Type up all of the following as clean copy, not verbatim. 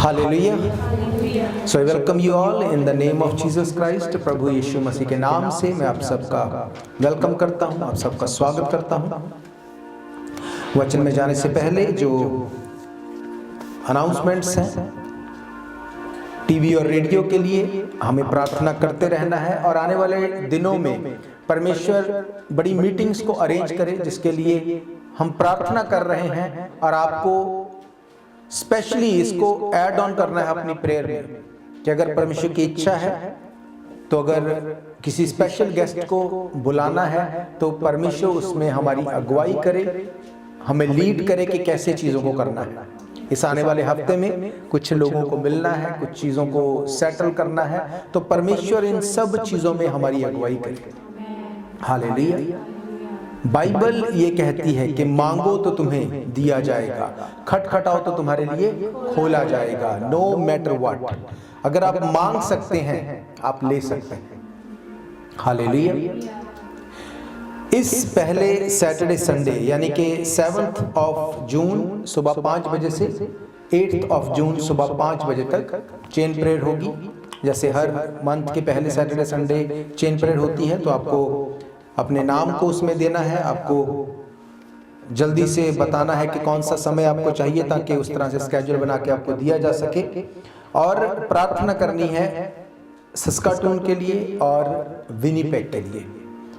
Hallelujah. So I welcome you all in the name of Jesus Christ. प्रभु यीशु मसीह के नाम से मैं आप सबका वेलकम करता हूं, आप सबका स्वागत करता हूं। वचन में जाने से पहले जो अनाउंसमेंट्स हैं टीवी और रेडियो के लिए, हमें प्रार्थना करते रहना है और आने वाले दिनों में परमेश्वर बड़ी मीटिंग्स को अरेंज करे, जिसके लिए हम प्रार्थना कर रहे हैं और आपको स्पेशली इसको ऐड ऑन करना है अपनी प्रेयर में कि अगर परमेश्वर की इच्छा है तो अगर किसी स्पेशल गेस्ट को बुलाना है तो परमेश्वर उसमें हमारी अगुवाई करे, हमें लीड करे कि कैसे चीज़ों को करना है। इस आने वाले हफ्ते में कुछ लोगों को मिलना है, कुछ चीज़ों को सेटल करना है, तो परमेश्वर इन सब चीज़ों में हमारी अगुवाई करे। हालेलुया। बाइबल ये कहती है कि मांगो तो तुम्हें दिया जाएगा, खटखटाओ तो तुम्हारे लिए खोला जाएगा। नो मैटर व्हाट, अगर आप मांग सकते हैं आप ले सकते हैं। हालेलुया। इस पहले सैटरडे संडे यानी कि 7th ऑफ जून सुबह 5 बजे से 8th ऑफ जून सुबह 5 बजे तक चेन प्रेयर होगी। जैसे हर मंथ के पहले सैटरडे संडे चेन प्रेयर होती है, तो आपको अपने नाम को उसमें देना है, आपको जल्दी से बताना है कि कौन सा समय आपको चाहिए, ताकि उस तरह से स्केड्यूल बना के आपको दिया जा सके। और प्रार्थना करनी है सस्काटून के लिए और विनिपेग के लिए,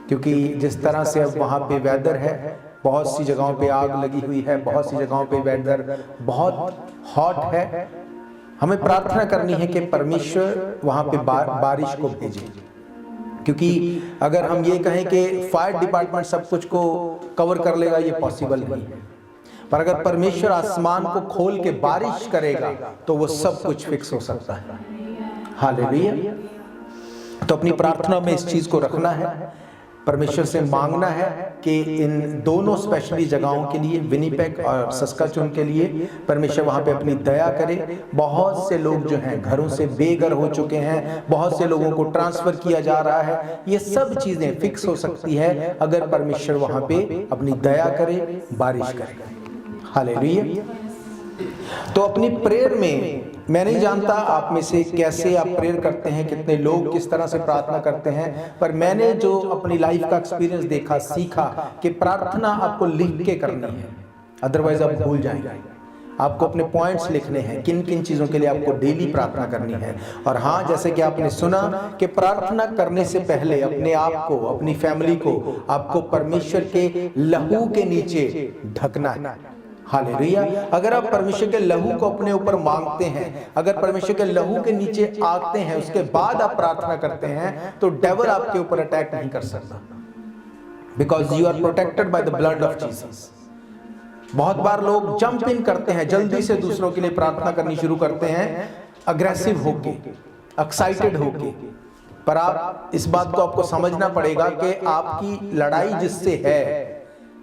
क्योंकि जिस तरह से अब वहाँ पे वेदर है, बहुत सी जगहों पे आग लगी हुई है, बहुत सी जगहों पे वेदर बहुत हॉट है। हमें प्रार्थना करनी है कि परमेश्वर वहाँ पे बारिश को भेजे, क्योंकि अगर हम ये कहें कि फायर डिपार्टमेंट सब कुछ को कवर कर लेगा, ये पॉसिबल नहीं है। पर अगर परमेश्वर आसमान को खोल के बारिश करेगा तो वो सब कुछ फिक्स हो सकता है। हालेलुया। तो अपनी प्रार्थना में इस चीज को रखना है, परमेश्वर से मांगना है कि इन दोनों स्पेशली जगहों के लिए, विनिपेग और सस्काचून के लिए, परमेश्वर वहाँ पे अपनी दया करे। बहुत से लोग जो हैं घरों से बेघर हो चुके हैं, बहुत से लोगों को ट्रांसफर किया जा रहा है। ये सब चीज़ें फिक्स हो सकती है अगर परमेश्वर वहाँ पे अपनी दया करे, बारिश करे। हालेलुया। तो अपनी प्रेयर में मैं नहीं जानता आप में से कैसे आप प्रेयर करते हैं, कितने लोग किस तरह से प्रार्थना करते हैं, पर मैंने जो अपनी लाइफ का एक्सपीरियंस देखा, सीखा कि प्रार्थना आपको लिख के करनी है, अदरवाइज आप भूल जाएंगे। आपको अपने पॉइंट्स लिखने हैं, किन किन चीज़ों के लिए आपको डेली प्रार्थना करनी है। और हाँ, जैसे कि आपने सुना कि प्रार्थना करने से पहले अपने आप को, अपनी फैमिली को आपको परमेश्वर के लहू के नीचे ढकना है। हालेलुया। अगर आप परमेश्वर के लहू को अपने ऊपर मांगते हैं, अगर परमेश्वर के लहू के नीचे आते हैं, उसके बाद आप प्रार्थना करते हैं, तो डेविल आपके ऊपर अटैक नहीं कर सकता, because you are protected by the blood of Jesus. बहुत बार लोग जंप इन करते हैं, जल्दी से दूसरों के लिए प्रार्थना करनी शुरू करते हैं, अग्रेसिव होके, एक्साइटेड होके। पर आप इस बात को आपको समझना पड़ेगा कि आपकी लड़ाई जिससे है,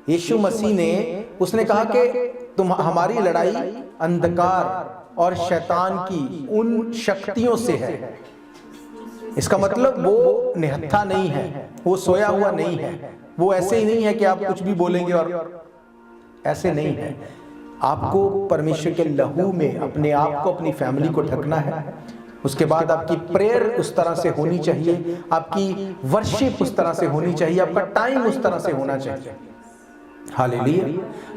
यीशु मसीह ने, उसने कहा कि तुम, हमारी लड़ाई अंधकार और शैतान की उन शक्तियों से है। इसका मतलब वो निहत्था नहीं है, वो सोया हुआ नहीं है, वो ऐसे ही नहीं है कि आप कुछ भी बोलेंगे और ऐसे नहीं है। आपको परमेश्वर के लहू में अपने आप को, अपनी फैमिली को ढकना है। उसके बाद आपकी प्रेयर उस तरह से होनी चाहिए, आपकी वर्शिप उस तरह से होनी चाहिए, आपका टाइम उस तरह से होना चाहिए। हालेलुया।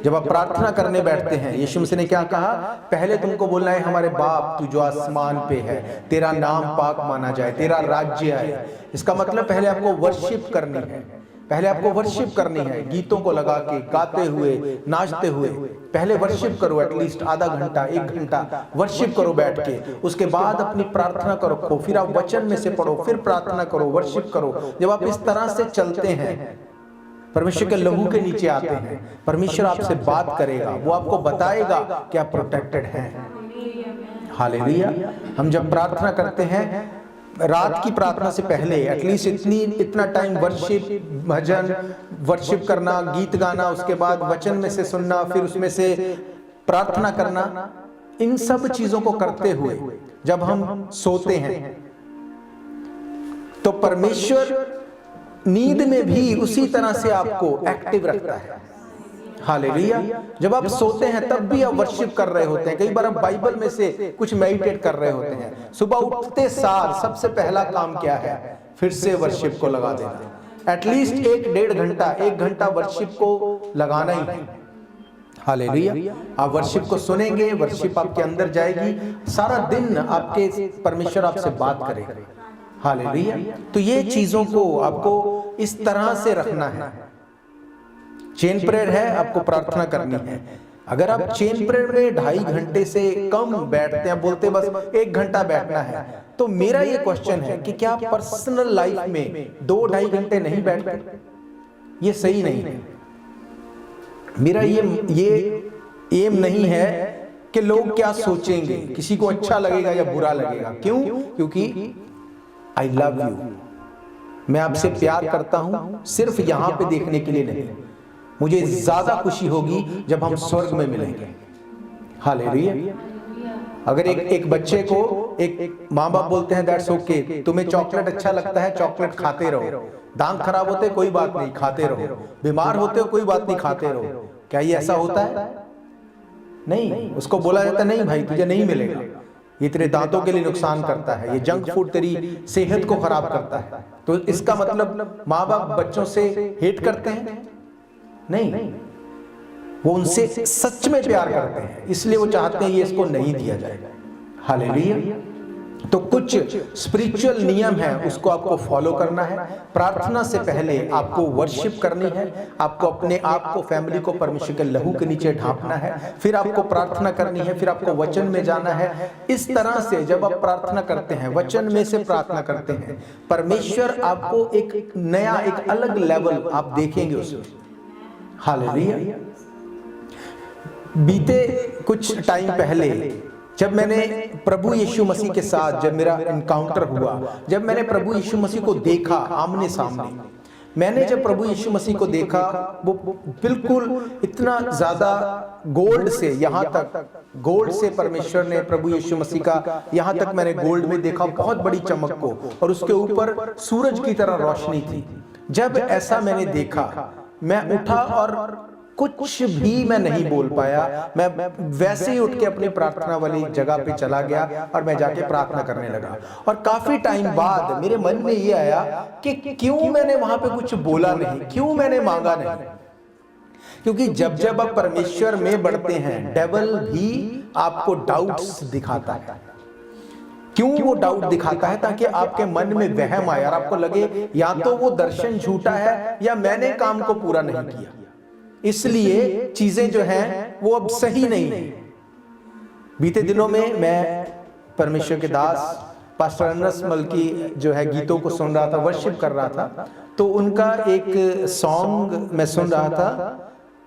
जब आप प्रार्थना करने बैठते हैं, यीशु मसीह ने क्या कहा? पहले तुमको बोलना है, हमारे बाप तू जो आसमान पे है, तेरा नाम पाक माना जाए, तेरा राज्य आए। इसका मतलब पहले आपको वर्शिप करनी है, पहले आपको वर्शिप करनी है, गीतों को लगा के, गाते हुए, नाचते हुए। पहले वर्शिप करो, एटलीस्ट आधा घंटा, 1 घंटा वर्शिप करो बैठ के। उसके बाद अपनी प्रार्थना करो, फिर आप वचन में से पढ़ो, फिर प्रार्थना करो, वर्शिप करो। जब आप इस तरह से चलते हैं, परमेश्वर के लहू के नीचे आते हैं, परमेश्वर आपसे बात करेगा, वो आपको बताएगा कि आप प्रोटेक्टेड हैं। हालेलुया। हम जब प्रार्थना करते हैं, रात की प्रार्थना से पहले एटलीस्ट इतना टाइम वर्शिप, भजन, वर्शिप करना, गीत गाना, उसके बाद वचन में से सुनना, फिर उसमें से प्रार्थना करना, इन सब चीजों को करते हुए जब हम सोते हैं तो परमेश्वर नींद में भी उसी तरह से आपको एक्टिव रखता है। हालेलुया। जब आप सोते हैं तब भी आप वर्शिप कर रहे होते हैं। कई बार आप बाइबल में से कुछ मेडिटेट कर रहे होते हैं। सुबह उठते सार सबसे पहला काम क्या है? फिर से वर्शिप को लगा देना। एटलीस्ट 1 घंटा वर्शिप को लगाना ही है। हालेलुया। आप वर्शिप को सुनेंगे, वर्शिप आपके अंदर जाएगी, सारा दिन आपके परमेश्वर आपसे बात करेगा। हालेलुया। तो ये चीजों को आपको इस तरह से रखना है। चेन प्रेयर है, आपको प्रार्थना करनी है। अगर आप चेन प्रेयर में 2.5 घंटे से कम बैठते हैं, बोलते बस 1 घंटा बैठना है, तो मेरा ये क्वेश्चन है कि क्या आप पर्सनल लाइफ में 2-2.5 घंटे नहीं बैठते? ये सही नहीं है। मेरा ये एम नहीं है कि लोग क्या सोचेंगे, किसी को अच्छा लगेगा या बुरा लगेगा। क्यों? क्योंकि आई लव यू, मैं आपसे प्यार करता हूं, सिर्फ यहां पे देखने के लिए नहीं। मुझे ज्यादा खुशी होगी जब हम स्वर्ग में मिलेंगे। हालेलुया। अगर एक बच्चे को एक माँ बाप बोलते हैं दैट्स ओके, तुम्हें चॉकलेट अच्छा लगता है, चॉकलेट खाते रहो, दांत खराब होते कोई बात नहीं, खाते रहो, बीमार होते हो कोई बात नहीं, खाते रहो, क्या ये ऐसा होता है? नहीं। उसको बोला जाता है नहीं भाई तुझे नहीं मिलेगा, ये तेरे दांतों के लिए नुकसान करता है, ये जंक फूड तेरी सेहत को खराब करता है। तो इसका मतलब माँ बाप बच्चों से हेट करते हैं? नहीं, वो उनसे सच में प्यार करते हैं, इसलिए वो चाहते हैं ये इसको नहीं दिया जाएगा। हालेलुया। तो कुछ स्पिरिचुअल नियम है, उसको आपको फॉलो करना है। प्रार्थना से पहले आपको वर्शिप करनी है, आपको अपने आप को, फैमिली को परमेश्वर के लहू के नीचे ढांपना है, फिर आपको प्रार्थना करनी है, फिर आपको वचन में जाना है। इस तरह से जब आप प्रार्थना करते हैं, वचन में से प्रार्थना करते हैं, परमेश्वर आपको एक नया, एक अलग लेवल आप देखेंगे उसमें। हालेलुया। बीते कुछ टाइम पहले जब मैंने प्रभु यीशु मसीह के साथ जब मेरा एनकाउंटर हुआ, जब मैंने प्रभु यीशु मसीह को देखा आमने सामने, मैंने जब प्रभु यीशु मसीह को देखा, वो बिल्कुल इतना ज्यादा गोल्ड से, यहाँ तक गोल्ड से परमेश्वर ने प्रभु यीशु मसीह का, यहाँ तक मैंने गोल्ड में देखा, बहुत बड़ी चमक को, और उसके ऊपर सूरज की तरह रोशनी थी। जब ऐसा मैंने देखा, मैं उठा और कुछ भी मैं नहीं बोल पाया, मैं वैसे ही उठ के अपनी प्रार्थना वाली जगह पे चला गया और मैं जाके प्रार्थना करने लगा। और काफी टाइम बाद मेरे मन में ये आया कि क्यों मैंने वहां पे कुछ बोला नहीं, क्यों मैंने मांगा नहीं। क्योंकि जब जब आप परमेश्वर में बढ़ते हैं, डेविल भी आपको डाउट्स दिखाता है। क्यों वो डाउट दिखाता है? ताकि आपके मन में वहम आए और आपको लगे या तो वो दर्शन झूठा है या मैंने काम को पूरा नहीं किया, इसलिए चीजें जो हैं वो अब सही नहीं है। बीते दिनों में मैं परमेश्वर के दास पास्टर अनस मलकी जो है गीतों को सुन रहा था, वर्शिप कर रहा था, तो उनका एक सॉन्ग मैं सुन रहा था,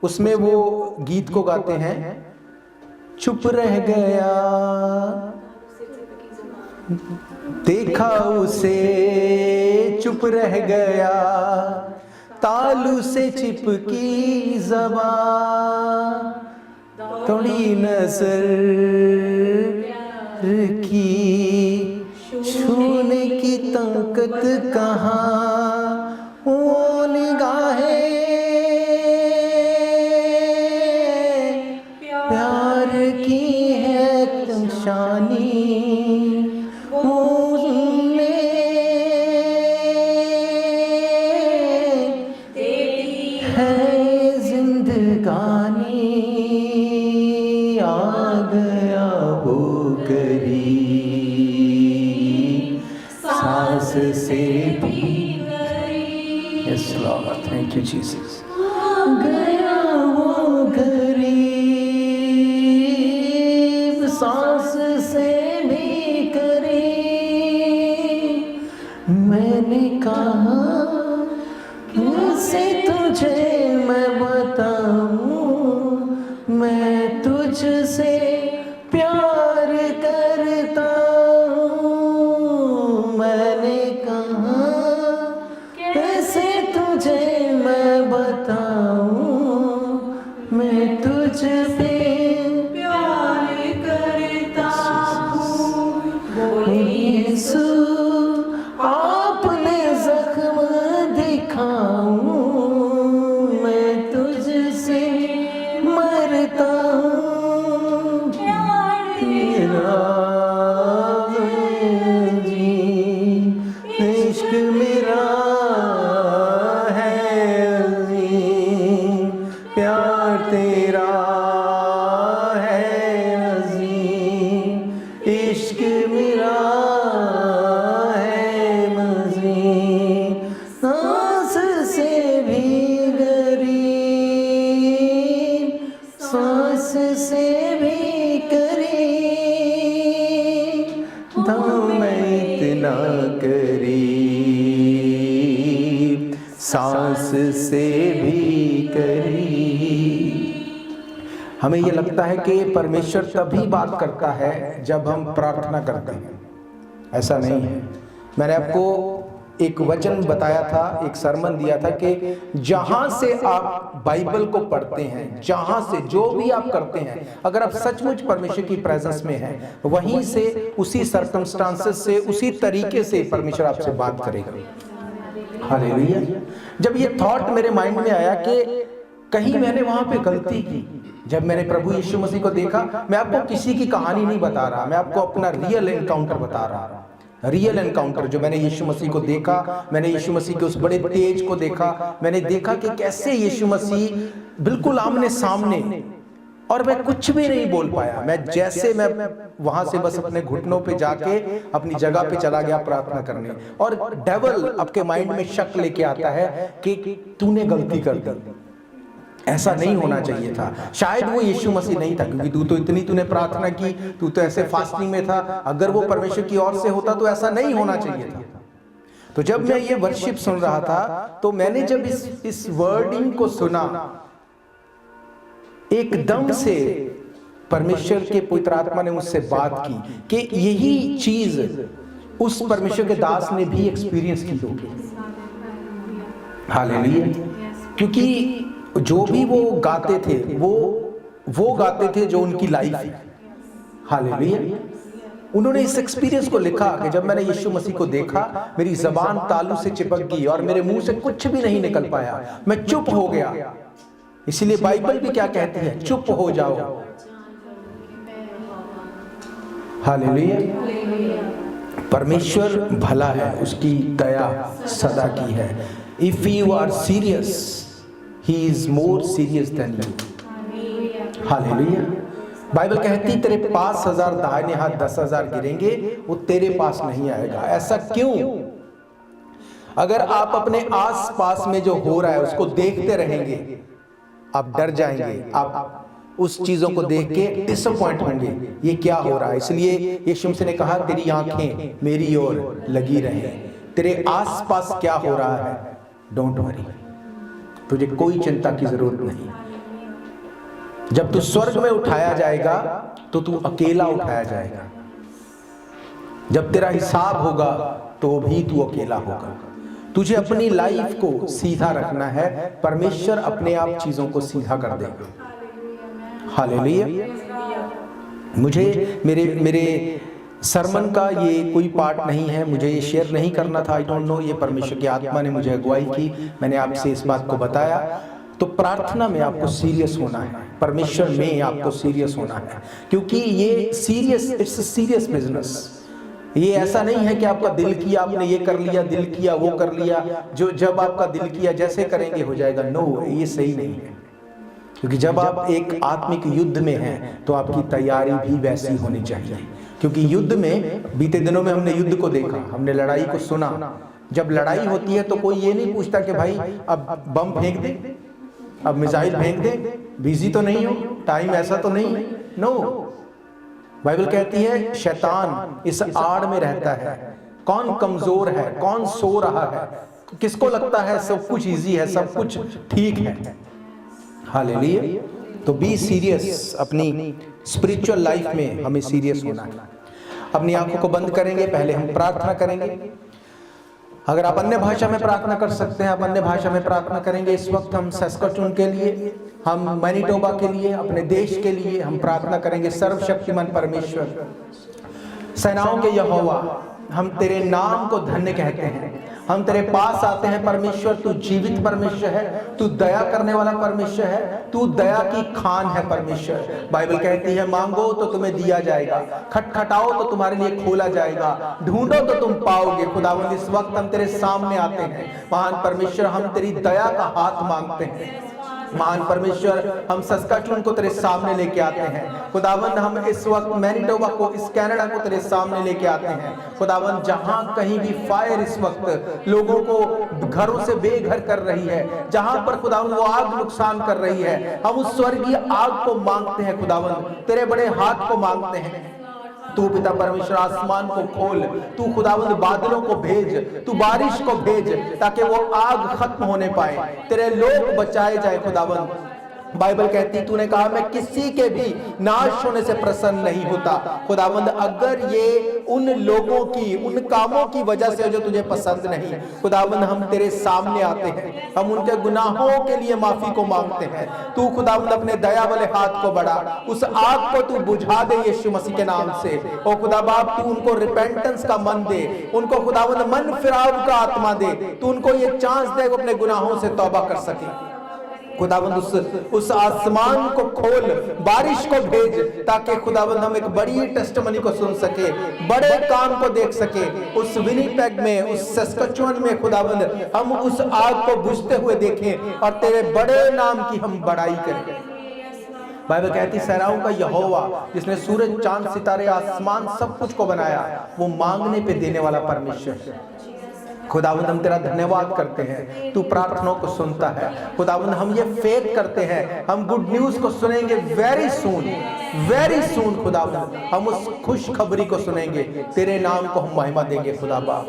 उसमें वो गीत को गाते हैं, चुप रह गया देखा उसे, चुप रह गया तालू से चिपकी ज़बान, थोड़ी नजर की छूने की ताकत कहाँ, वो निगाहें प्यार की है तमशानी, Thank you, Jesus. गया वो गरीब सांस से भी करीब, मैंने कहा कैसे तुझे मैं बताऊं, मैं तुझसे प्यार करता हूँ, मैंने कहा कैसे तुझे मैं बताऊं, मैं तुझ पे प्यार करता हूँ। बोले यीशु आपने जख्म दिखाऊं, सांस से भी करीब। हमें ये लगता है कि परमेश्वर तभी बात करता है जब हम प्रार्थना करते हैं। ऐसा नहीं है। मैंने आपको एक वचन बताया था, एक सरमन दिया था कि जहां से आप बाइबल को पढ़ते हैं, जहां से जो भी आप करते हैं, अगर आप सचमुच परमेश्वर की प्रेजेंस में हैं, वहीं से, उसी सर्कमस्टांसेस से, उसी तरीके से परमेश्वर आपसे बात करेगा। हालेलुया। जब ये थॉट मेरे माइंड में आया कि कहीं मैंने वहां पे गलती की, जब मैंने प्रभु यीशु मसीह को देखा, मैं आपको किसी की कहानी नहीं बता रहा, मैं आपको अपना रियल एनकाउंटर बता रहा, रियल एनकाउंटर जो मैंने यीशु मसीह को देखा, मैंने यीशु मसीह के उस बड़े तेज को देखा, मैंने देखा कि कैसे यीशु मसीह बिल्कुल आमने सामने, और मैं कुछ भी नहीं बोल पाया। मैं वहां से बस अपने घुटनों पे जाके अपनी जगह पे चला गया प्रार्थना करने, और डेविल आपके माइंड में शक लेके आता है कि तूने गलती कर दी, ऐसा नहीं होना चाहिए था। शायद वो यीशु मसीह नहीं था, क्योंकि तूने प्रार्थना की, तू तो ऐसे फास्टिंग में था। अगर वो परमेश्वर की ओर से होता तो ऐसा नहीं होना चाहिए था। तो जब मैं ये वर्शिप सुन रहा था, तो मैंने जब इस वर्डिंग को सुना, एकदम से परमेश्वर के पवित्र आत्मा ने मुझसे बात की कि यही चीज उस परमेश्वर के दास ने भी एक्सपीरियंस की होगी। हालेलुया। क्योंकि जो भी वो गाते थे, वो गाते थे जो उनकी लाइफ है। हालेलुया। उन्होंने इस एक्सपीरियंस को लिखा कि जब मैंने यीशु मसीह को देखा, मेरी जबान तालू से चिपक गई और मेरे मुंह से कुछ भी नहीं निकल पाया, मैं चुप हो गया। इसलिए बाइबल भी क्या कहती है, चुप हो जाओ। हालेलुया। परमेश्वर भला है, उसकी दया सदा की है। If you are serious, He is more serious than you. Hallelujah. Bible कहती तेरे पास 1000 दाहिने हाथ 10,000 गिरेंगे, वो तेरे पास नहीं आएगा। ऐसा क्यों? अगर आप अपने आस पास में जो हो रहा है उसको देखते रहेंगे, आप डर जाएंगे, आप उस चीजों को देख के डिसअपॉइंट होंगे, ये क्या हो रहा है। इसलिए यीशु मसीह ने कहा तेरी आंखें मेरी ओर लगी रहें, तेरे आस पास क्या हो रहा है, डोंट वरी, तुझे कोई चिंता की जरूरत नहीं। जब तू स्वर्ग में उठाया जाएगा तो तू अकेला उठाया जाएगा। जब तेरा हिसाब होगा तो भी तू अकेला होगा। तुझे अपनी लाइफ को सीधा रखना है, परमेश्वर अपने आप चीजों को सीधा कर देगा। हालेलुया। मुझे मेरे सरमन का ये कोई पार्ट नहीं है, मुझे ये शेयर नहीं करना था। आई डोंट नो, ये परमेश्वर की आत्मा ने मुझे अगुवाई की, मैंने आपसे इस बात को बताया। तो प्रार्थना में आपको सीरियस होना है, परमेश्वर में आपको सीरियस होना है, क्योंकि ये serious, it's a serious business. ये ऐसा नहीं है कि आपका दिल किया, आपने ये कर लिया, दिल किया वो कर लिया, जो जब आपका दिल किया जैसे करेंगे हो जाएगा। नो, ये सही नहीं है। क्योंकि जब आप एक आत्मिक युद्ध में हैं तो आपकी तैयारी भी वैसी होनी चाहिए। क्योंकि युद्ध में, बीते दिनों में हमने युद्ध को देखा, हमने लड़ाई को सुना। जब लड़ाई होती है तो कोई ये नहीं पूछता कि भाई अब बम फेंक दे, अब मिसाइल फेंक दे, बिजी तो नहीं हो, टाइम ऐसा तो नहीं है। नो, बाइबल कहती है शैतान इस आड़ में रहता है। कौन कमजोर है, कौन सो रहा है, किसको लगता है सब कुछ इजी है, सब कुछ ठीक है। हालेलुया। तो बी सीरियस, अपनी स्पिरिचुअल लाइफ में हमें सीरियस होना है। अपनी आंखों को बंद करेंगे, पहले हम प्रार्थना करेंगे। अगर आप अन्य भाषा में प्रार्थना कर सकते हैं, आप अन्य भाषा में प्रार्थना करेंगे। इस वक्त हम सस्काचून के लिए, हम मैनिटोबा के लिए, अपने देश के लिए हम प्रार्थना करेंगे। सर्वशक्तिमान परमेश्वर, सेनाओं के यहोवा, हम तेरे नाम को धन्य कहते हैं। हम तेरे पास आते हैं परमेश्वर, तू जीवित परमेश्वर है, तू दया करने वाला परमेश्वर है, तू दया की खान है परमेश्वर। बाइबल कहती है मांगो तो तुम्हें दिया जाएगा, खटखटाओ तो तुम्हारे लिए खोला जाएगा, ढूंढो तो तुम पाओगे। खुदावंद, इस वक्त हम तेरे सामने आते हैं महान परमेश्वर, हम तेरी दया का हाथ मांगते हैं। महान परमेश्वर, हम सस्काचून को तेरे सामने लेके आते हैं। खुदावंद, हम इस वक्त मैनिटोबा को, इस कनाडा को तेरे सामने लेके आते हैं। खुदावंद, जहां कहीं भी फायर इस वक्त लोगों को घरों से बेघर कर रही है, जहां पर खुदावंद वो आग नुकसान कर रही है, हम उस स्वर्गीय आग को मांगते हैं। खुदावंद, तेरे बड़े हाथ को मांगते हैं। तू पिता परमेश्वर आसमान को खोल, तू खुदावंद बादलों को भेज, तू बारिश को भेज, ताकि वो आग खत्म होने पाए, तेरे लोग बचाए जाए। खुदावंद बाइबल कहती, तूने कहा मैं किसी के भी नाश होने से प्रसन्न नहीं होता। खुदावंद अगर ये उन लोगों की, उन कामों की वजह से जो तुझे पसंद नहीं, खुदावंद हम तेरे सामने आते हैं, हम उनके गुनाहों के लिए माफी को मांगते हैं। तू खुदावंद अपने दया वाले हाथ को बढ़ा, उस आग को तू बुझा दे यीशु मसीह के नाम से। ओ खुदा बाप, तू उनको रिपेंटेंस का मन दे, उनको खुदावंद मन फिराव का आत्मा दे, तू उनको ये चांस दे वो अपने गुनाहों से तौबा कर सके। खुदावंद उस आसमान को खोल, बारिश को भेज, ताकि खुदावंद हम एक बड़ी टेस्टिमनी को सुन सके, बड़े काम को देख सके। उस विनिपेग में, उस सस्कचुअन में खुदावंद हम उस आग को बुझते हुए देखें और तेरे बड़े नाम की हम बड़ाई करें। बाइबल कहती, सेनाओं का यहोवा जिसने सूरज, चांद, सितारे, आसमान सब कुछ को बनाया, वो मांगने पे देने वाला परमेश्वर। खुदावंद हम तेरा धन्यवाद करते हैं, तू प्रार्थनाओं को सुनता है। खुदावंद हम ये फेथ करते हैं, हम गुड न्यूज को सुनेंगे वेरी सून। खुदावंद हम उस खुशखबरी को सुनेंगे, तेरे नाम को हम महिमा देंगे। खुदा बाप,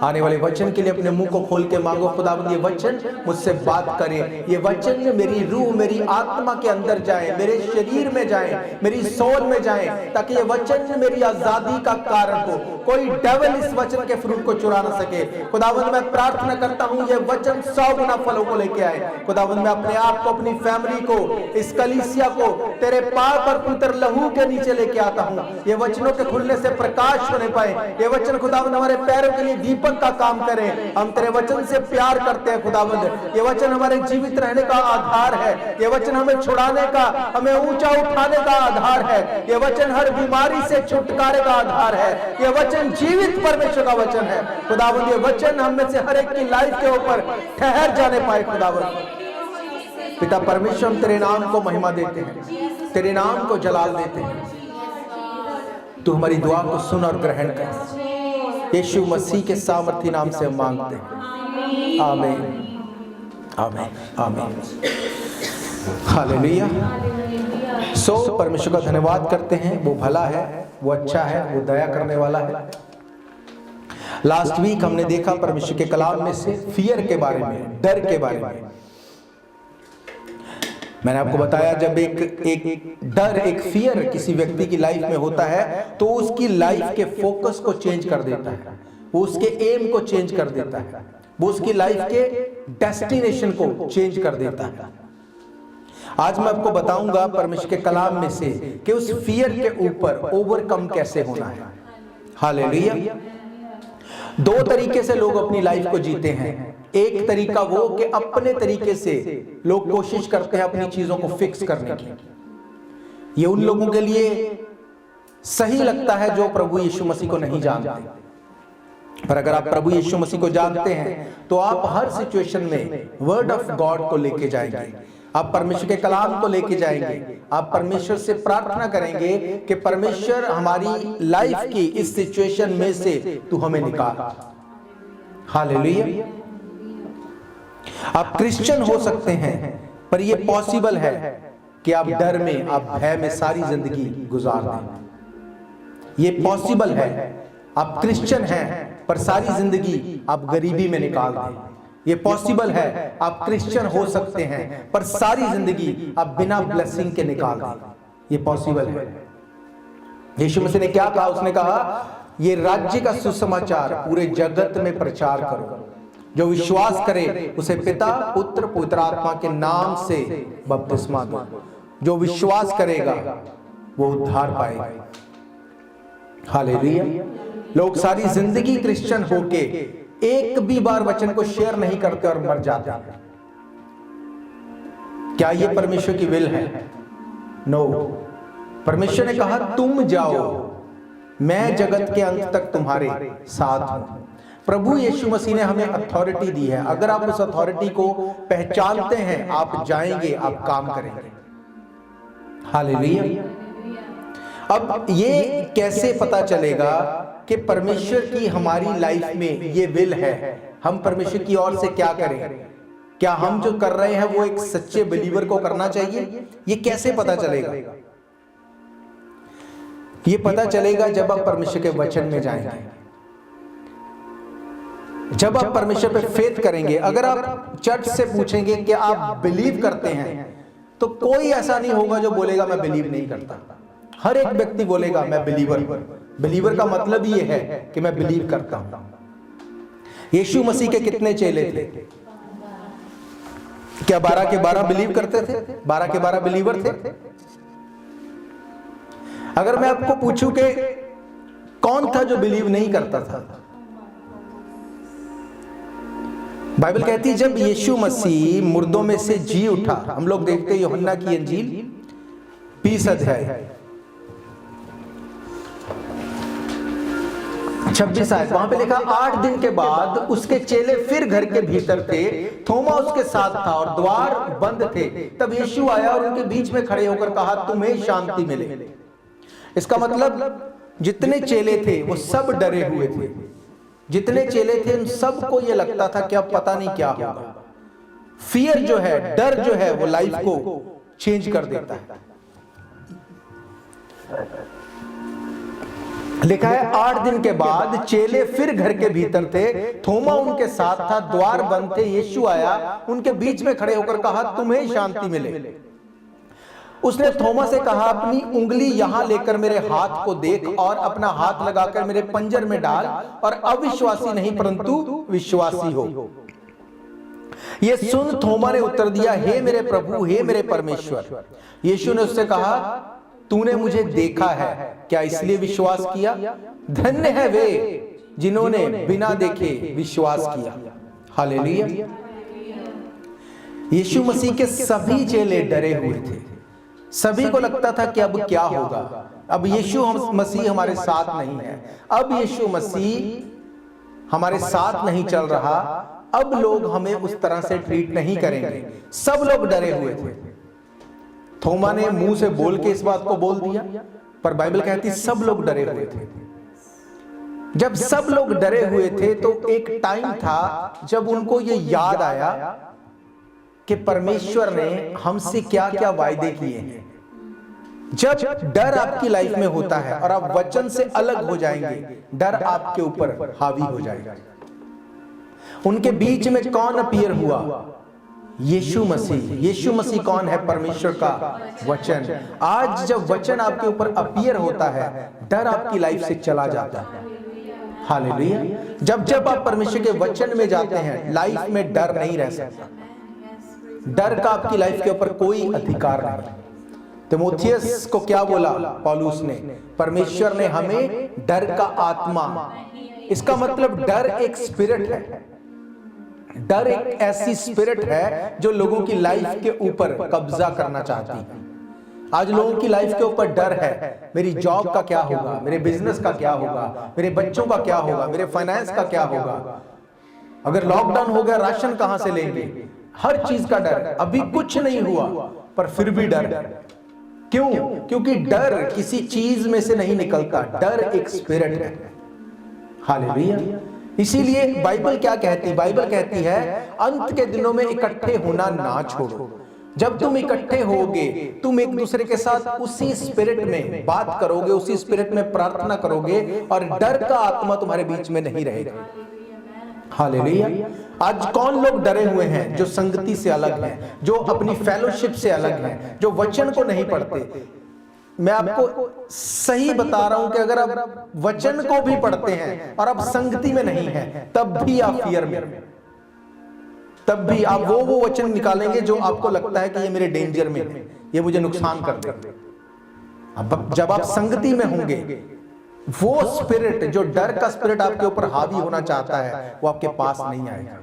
आने वाले वचन के लिए अपने मुंह को खोल के मांगो। खुदावंद ये वचन मुझसे बात करे, ये वचन मेरी रूह, मेरी आत्मा के अंदर जाए, मेरे शरीर में जाए, मेरी सोल में जाए, ताकि ये वचन मेरी आजादी का कारण हो। कोई डेविल इस वचन के फ्रूट को चुरा ना सके। खुदावंद मैं प्रार्थना करता हूँ ये वचन 100 गुना फलों को लेके आए। खुदावंद मैं अपने आप को, अपनी फैमिली को, इस कलीसिया को तेरे पाक और पवित्र लहू के नीचे लेके आता हूँ। ये वचनों के खुलने से प्रकाश होने पाए, ये वचन खुदावंद हमारे पैरों के लिए दीपक का काम करें। हम तेरे वचन से प्यार करते हैं खुदावंद, ये वचन हमारे जीवित रहने का आधार है, ये वचन हमें छुड़ाने का, हमें ऊंचा उठाने का आधार है, ये वचन हर बीमारी से छुटकारे का आधार है, ये वचन जीवित परमेश्वर का वचन है। खुदावंद ये वचन हम में से हर एक की लाइफ के ऊपर ठहर जाने पाए। खुदावंद पिता परमेश्वर, हम तेरे नाम को महिमा देते हैं, तेरे नाम को जलाल देते हैं। तू हमारी दुआ को सुन और ग्रहण कर, यीशु मसीह के सामर्थी नाम से हम मांगते हैं। आमीन, आमीन, आमीन, हालेलुया। सो परमेश्वर का धन्यवाद करते हैं, वो भला है, वो अच्छा है, वो दया करने वाला है। लास्ट वीक हमने देखा परमेश्वर के कलाम में से फियर के बारे में, डर के बारे में। मैंने आपको बताया जब एक डर, एक फियर किसी व्यक्ति की लाइफ में होता है तो उसकी लाइफ के फोकस को चेंज कर देता है, वो उसके एम को चेंज कर देता है, वो उसकी लाइफ के डेस्टिनेशन को चेंज कर देता है। आज मैं आपको बताऊंगा परमेश्वर के कलाम में से कि उस फियर के ऊपर ओवरकम कैसे होना है। हालेलुया। 2 तरीके से लोग अपनी लाइफ को जीते हैं। एक तरीका वो कि अपने तरीके से लोग कोशिश करते हैं अपनी चीजों को फिक्स करने की। ये उन लोगों के लिए सही लगता है जो प्रभु यीशु मसीह को नहीं जानते। पर अगर आप प्रभु यीशु मसीह को जानते हैं तो आप हर सिचुएशन में वर्ड ऑफ गॉड को लेके जाएंगे, आप परमेश्वर के कलाम को लेके जाएंगे, आप परमेश्वर से प्रार्थना करेंगे कि परमेश्वर हमारी लाइफ की इस सिचुएशन में से तू हमें निकाल। हालेलुया। आप क्रिश्चियन हो सकते हैं पर यह पॉसिबल है कि आप डर में, आप भय में सारी जिंदगी गुजार दें। यह पॉसिबल है। आप क्रिश्चियन हैं पर सारी जिंदगी आप गरीबी में निकाल दें। यह पॉसिबल है। आप क्रिश्चियन हो सकते हैं पर सारी जिंदगी आप बिना ब्लेसिंग के निकाल दें। यह पॉसिबल है। यीशु मसीह ने क्या कहा? उसने कहा ये राज्य का सुसमाचार पूरे जगत में प्रचार करो, जो विश्वास करे उसे पिता, पुत्र, पवित्र आत्मा के नाम से बपतिस्मा दो। जो विश्वास करेगा वो उद्धार पाएगा। हालेलुया। लोग सारी जिंदगी क्रिश्चियन होके एक भी बार वचन को शेयर नहीं करते और मर जाते हैं। क्या ये परमेश्वर की विल है? नो। परमेश्वर ने कहा तुम जाओ, मैं जगत के अंत तक तुम्हारे साथ हूं। प्रभु यीशु मसीह ने हमें अथॉरिटी दी है। अगर आप उस अथॉरिटी को पहचानते हैं, आप जाएंगे, आप काम करेंगे। हालेलुया। अब ये कैसे पता चलेगा कि परमेश्वर की हमारी लाइफ में ये विल है? हम परमेश्वर की ओर से क्या करें? क्या हम जो कर रहे हैं वो एक सच्चे बिलीवर को करना चाहिए? ये कैसे पता चलेगा? ये पता चलेगा जब आप परमेश्वर के वचन में जाएंगे, जब आप परमेश्वर पे फेथ करेंगे। अगर आप चर्च से पूछेंगे कि आप बिलीव करते हैं, तो कोई ऐसा नहीं होगा जो बोलेगा मैं बिलीव नहीं करता। हर एक व्यक्ति बोलेगा मैं बिलीवर। बिलीवर का मतलब ये है कि मैं बिलीव करता हूं। यीशु मसीह के कितने चेले थे? क्या 12 के 12 बिलीव करते थे? 12 के 12 बिलीवर थे? अगर मैं आपको पूछूं कि कौन था जो बिलीव नहीं करता था? बाइबल कहती है जब यीशु मसीह मुर्दों में से जी उठा, हम लोग देखते हैं यूहन्ना की अंजील 20 अध्याय 26 आयत, वहां पे लिखा 8 दिन के बाद उसके चेले फिर घर के भीतर थे, थोमा उसके साथ था और द्वार बंद थे। तब यीशु आया और उनके बीच में खड़े होकर कहा, तुम्हें शांति मिले। इसका मतलब जितने चेले थे वो सब डरे हुए थे। जितने चेले थे उन सबको ये लगता था कि अब पता नहीं क्या होगा। फियर जो है, डर जो है, वो लाइफ को चेंज कर देता है। लिखा है 8 दिन के बाद चेले फिर घर के भीतर थे, थोमा उनके साथ था, द्वार बंद थे। यीशु आया, उनके बीच में खड़े होकर कहा, तुम्हें शांति मिले। उसने थोमा से कहा, अपनी उंगली यहां लेकर मेरे हाथ को देख और अपना हाथ लगाकर मेरे पंजर में डाल और अविश्वासी नहीं परंतु विश्वासी हो। यह सुन थोमा ने उत्तर दिया, हे मेरे प्रभु, हे मेरे परमेश्वर। यीशु ने उससे कहा, तूने मुझे देखा है, क्या इसलिए विश्वास किया? धन्य है वे जिन्होंने बिना देखे विश्वास किया। हालेलुया। यीशु मसीह के सभी चेले डरे हुए थे। सभी को लगता था कि अब क्या होगा। अब यीशु मसीह हमारे साथ नहीं है, अब यीशु मसीह हमारे साथ नहीं चल रहा, अब लोग हमें उस तरह से ट्रीट नहीं करेंगे। सब लोग डरे हुए थे। थोमा ने मुंह से बोल के इस बात को बोल दिया, पर बाइबल कहती सब लोग डरे हुए थे। जब सब लोग डरे हुए थे तो एक टाइम था जब उनको ये याद आया कि परमेश्वर ने हमसे क्या क्या वायदे किए हैं। जब डर आपकी लाइफ में होता है और आप वचन से अलग हो जाएंगे, डर आपके ऊपर हावी हो जाएगा। उनके बीच में कौन अपीयर हुआ? यीशु मसीह। यीशु मसीह कौन है? परमेश्वर का वचन। आज जब वचन आपके ऊपर अपीयर होता है, डर आपकी लाइफ से चला जाता है। हालेलुया। जब जब आप परमेश्वर के वचन में जाते हैं, लाइफ में डर नहीं रह सकता। डर का आपकी लाइफ के ऊपर कोई अधिकार नहीं। तिमोथियस को क्या बोला पौलुस ने? परमेश्वर ने हमें डर का आत्मा। इसका मतलब डर एक स्पिरिट है। डर एक ऐसी स्पिरिट है जो लोगों की लाइफ के ऊपर कब्जा करना चाहती है। आज लोगों की लाइफ के ऊपर डर है, मेरी जॉब का क्या होगा, मेरे बिजनेस का क्या होगा, मेरे बच्चों का क्या होगा, मेरे फाइनेंस का क्या होगा, अगर लॉकडाउन हो गया राशन कहां से लेंगे। हर चीज का डर। अभी कुछ नहीं हुआ पर फिर भी डर। क्यों? क्योंकि डर किसी चीज में से नहीं निकलता, डर एक स्पिरिट है। हालेलुया। इसीलिए बाइबल क्या कहती है? बाइबल कहती है अंत के दिनों में इकट्ठे होना ना छोड़ो। जब तुम इकट्ठे होगे, तुम एक दूसरे के साथ उसी स्पिरिट में बात करोगे, उसी स्पिरिट में प्रार्थना करोगे और डर का आत्मा तुम्हारे बीच में नहीं रहेगा। हालेलुया। आज कौन लोग डरे हुए हैं? जो संगति से अलग हैं, जो अपनी फेलोशिप से अलग हैं, जो वचन को नहीं पढ़ते। मैं आपको सही बता रहा हूं कि अगर आप वचन को भी पढ़ते हैं और आप संगति में नहीं हैं, तब भी आप फियर में, तब भी आप वो वचन निकालेंगे जो आपको लगता है कि ये मेरे डेंजर में है, ये मुझे नुकसान कर देगा। अब जब आप संगति में होंगे, वो स्पिरिट, जो डर का स्पिरिट आपके ऊपर हावी होना चाहता है, वो आपके पास नहीं आएगा।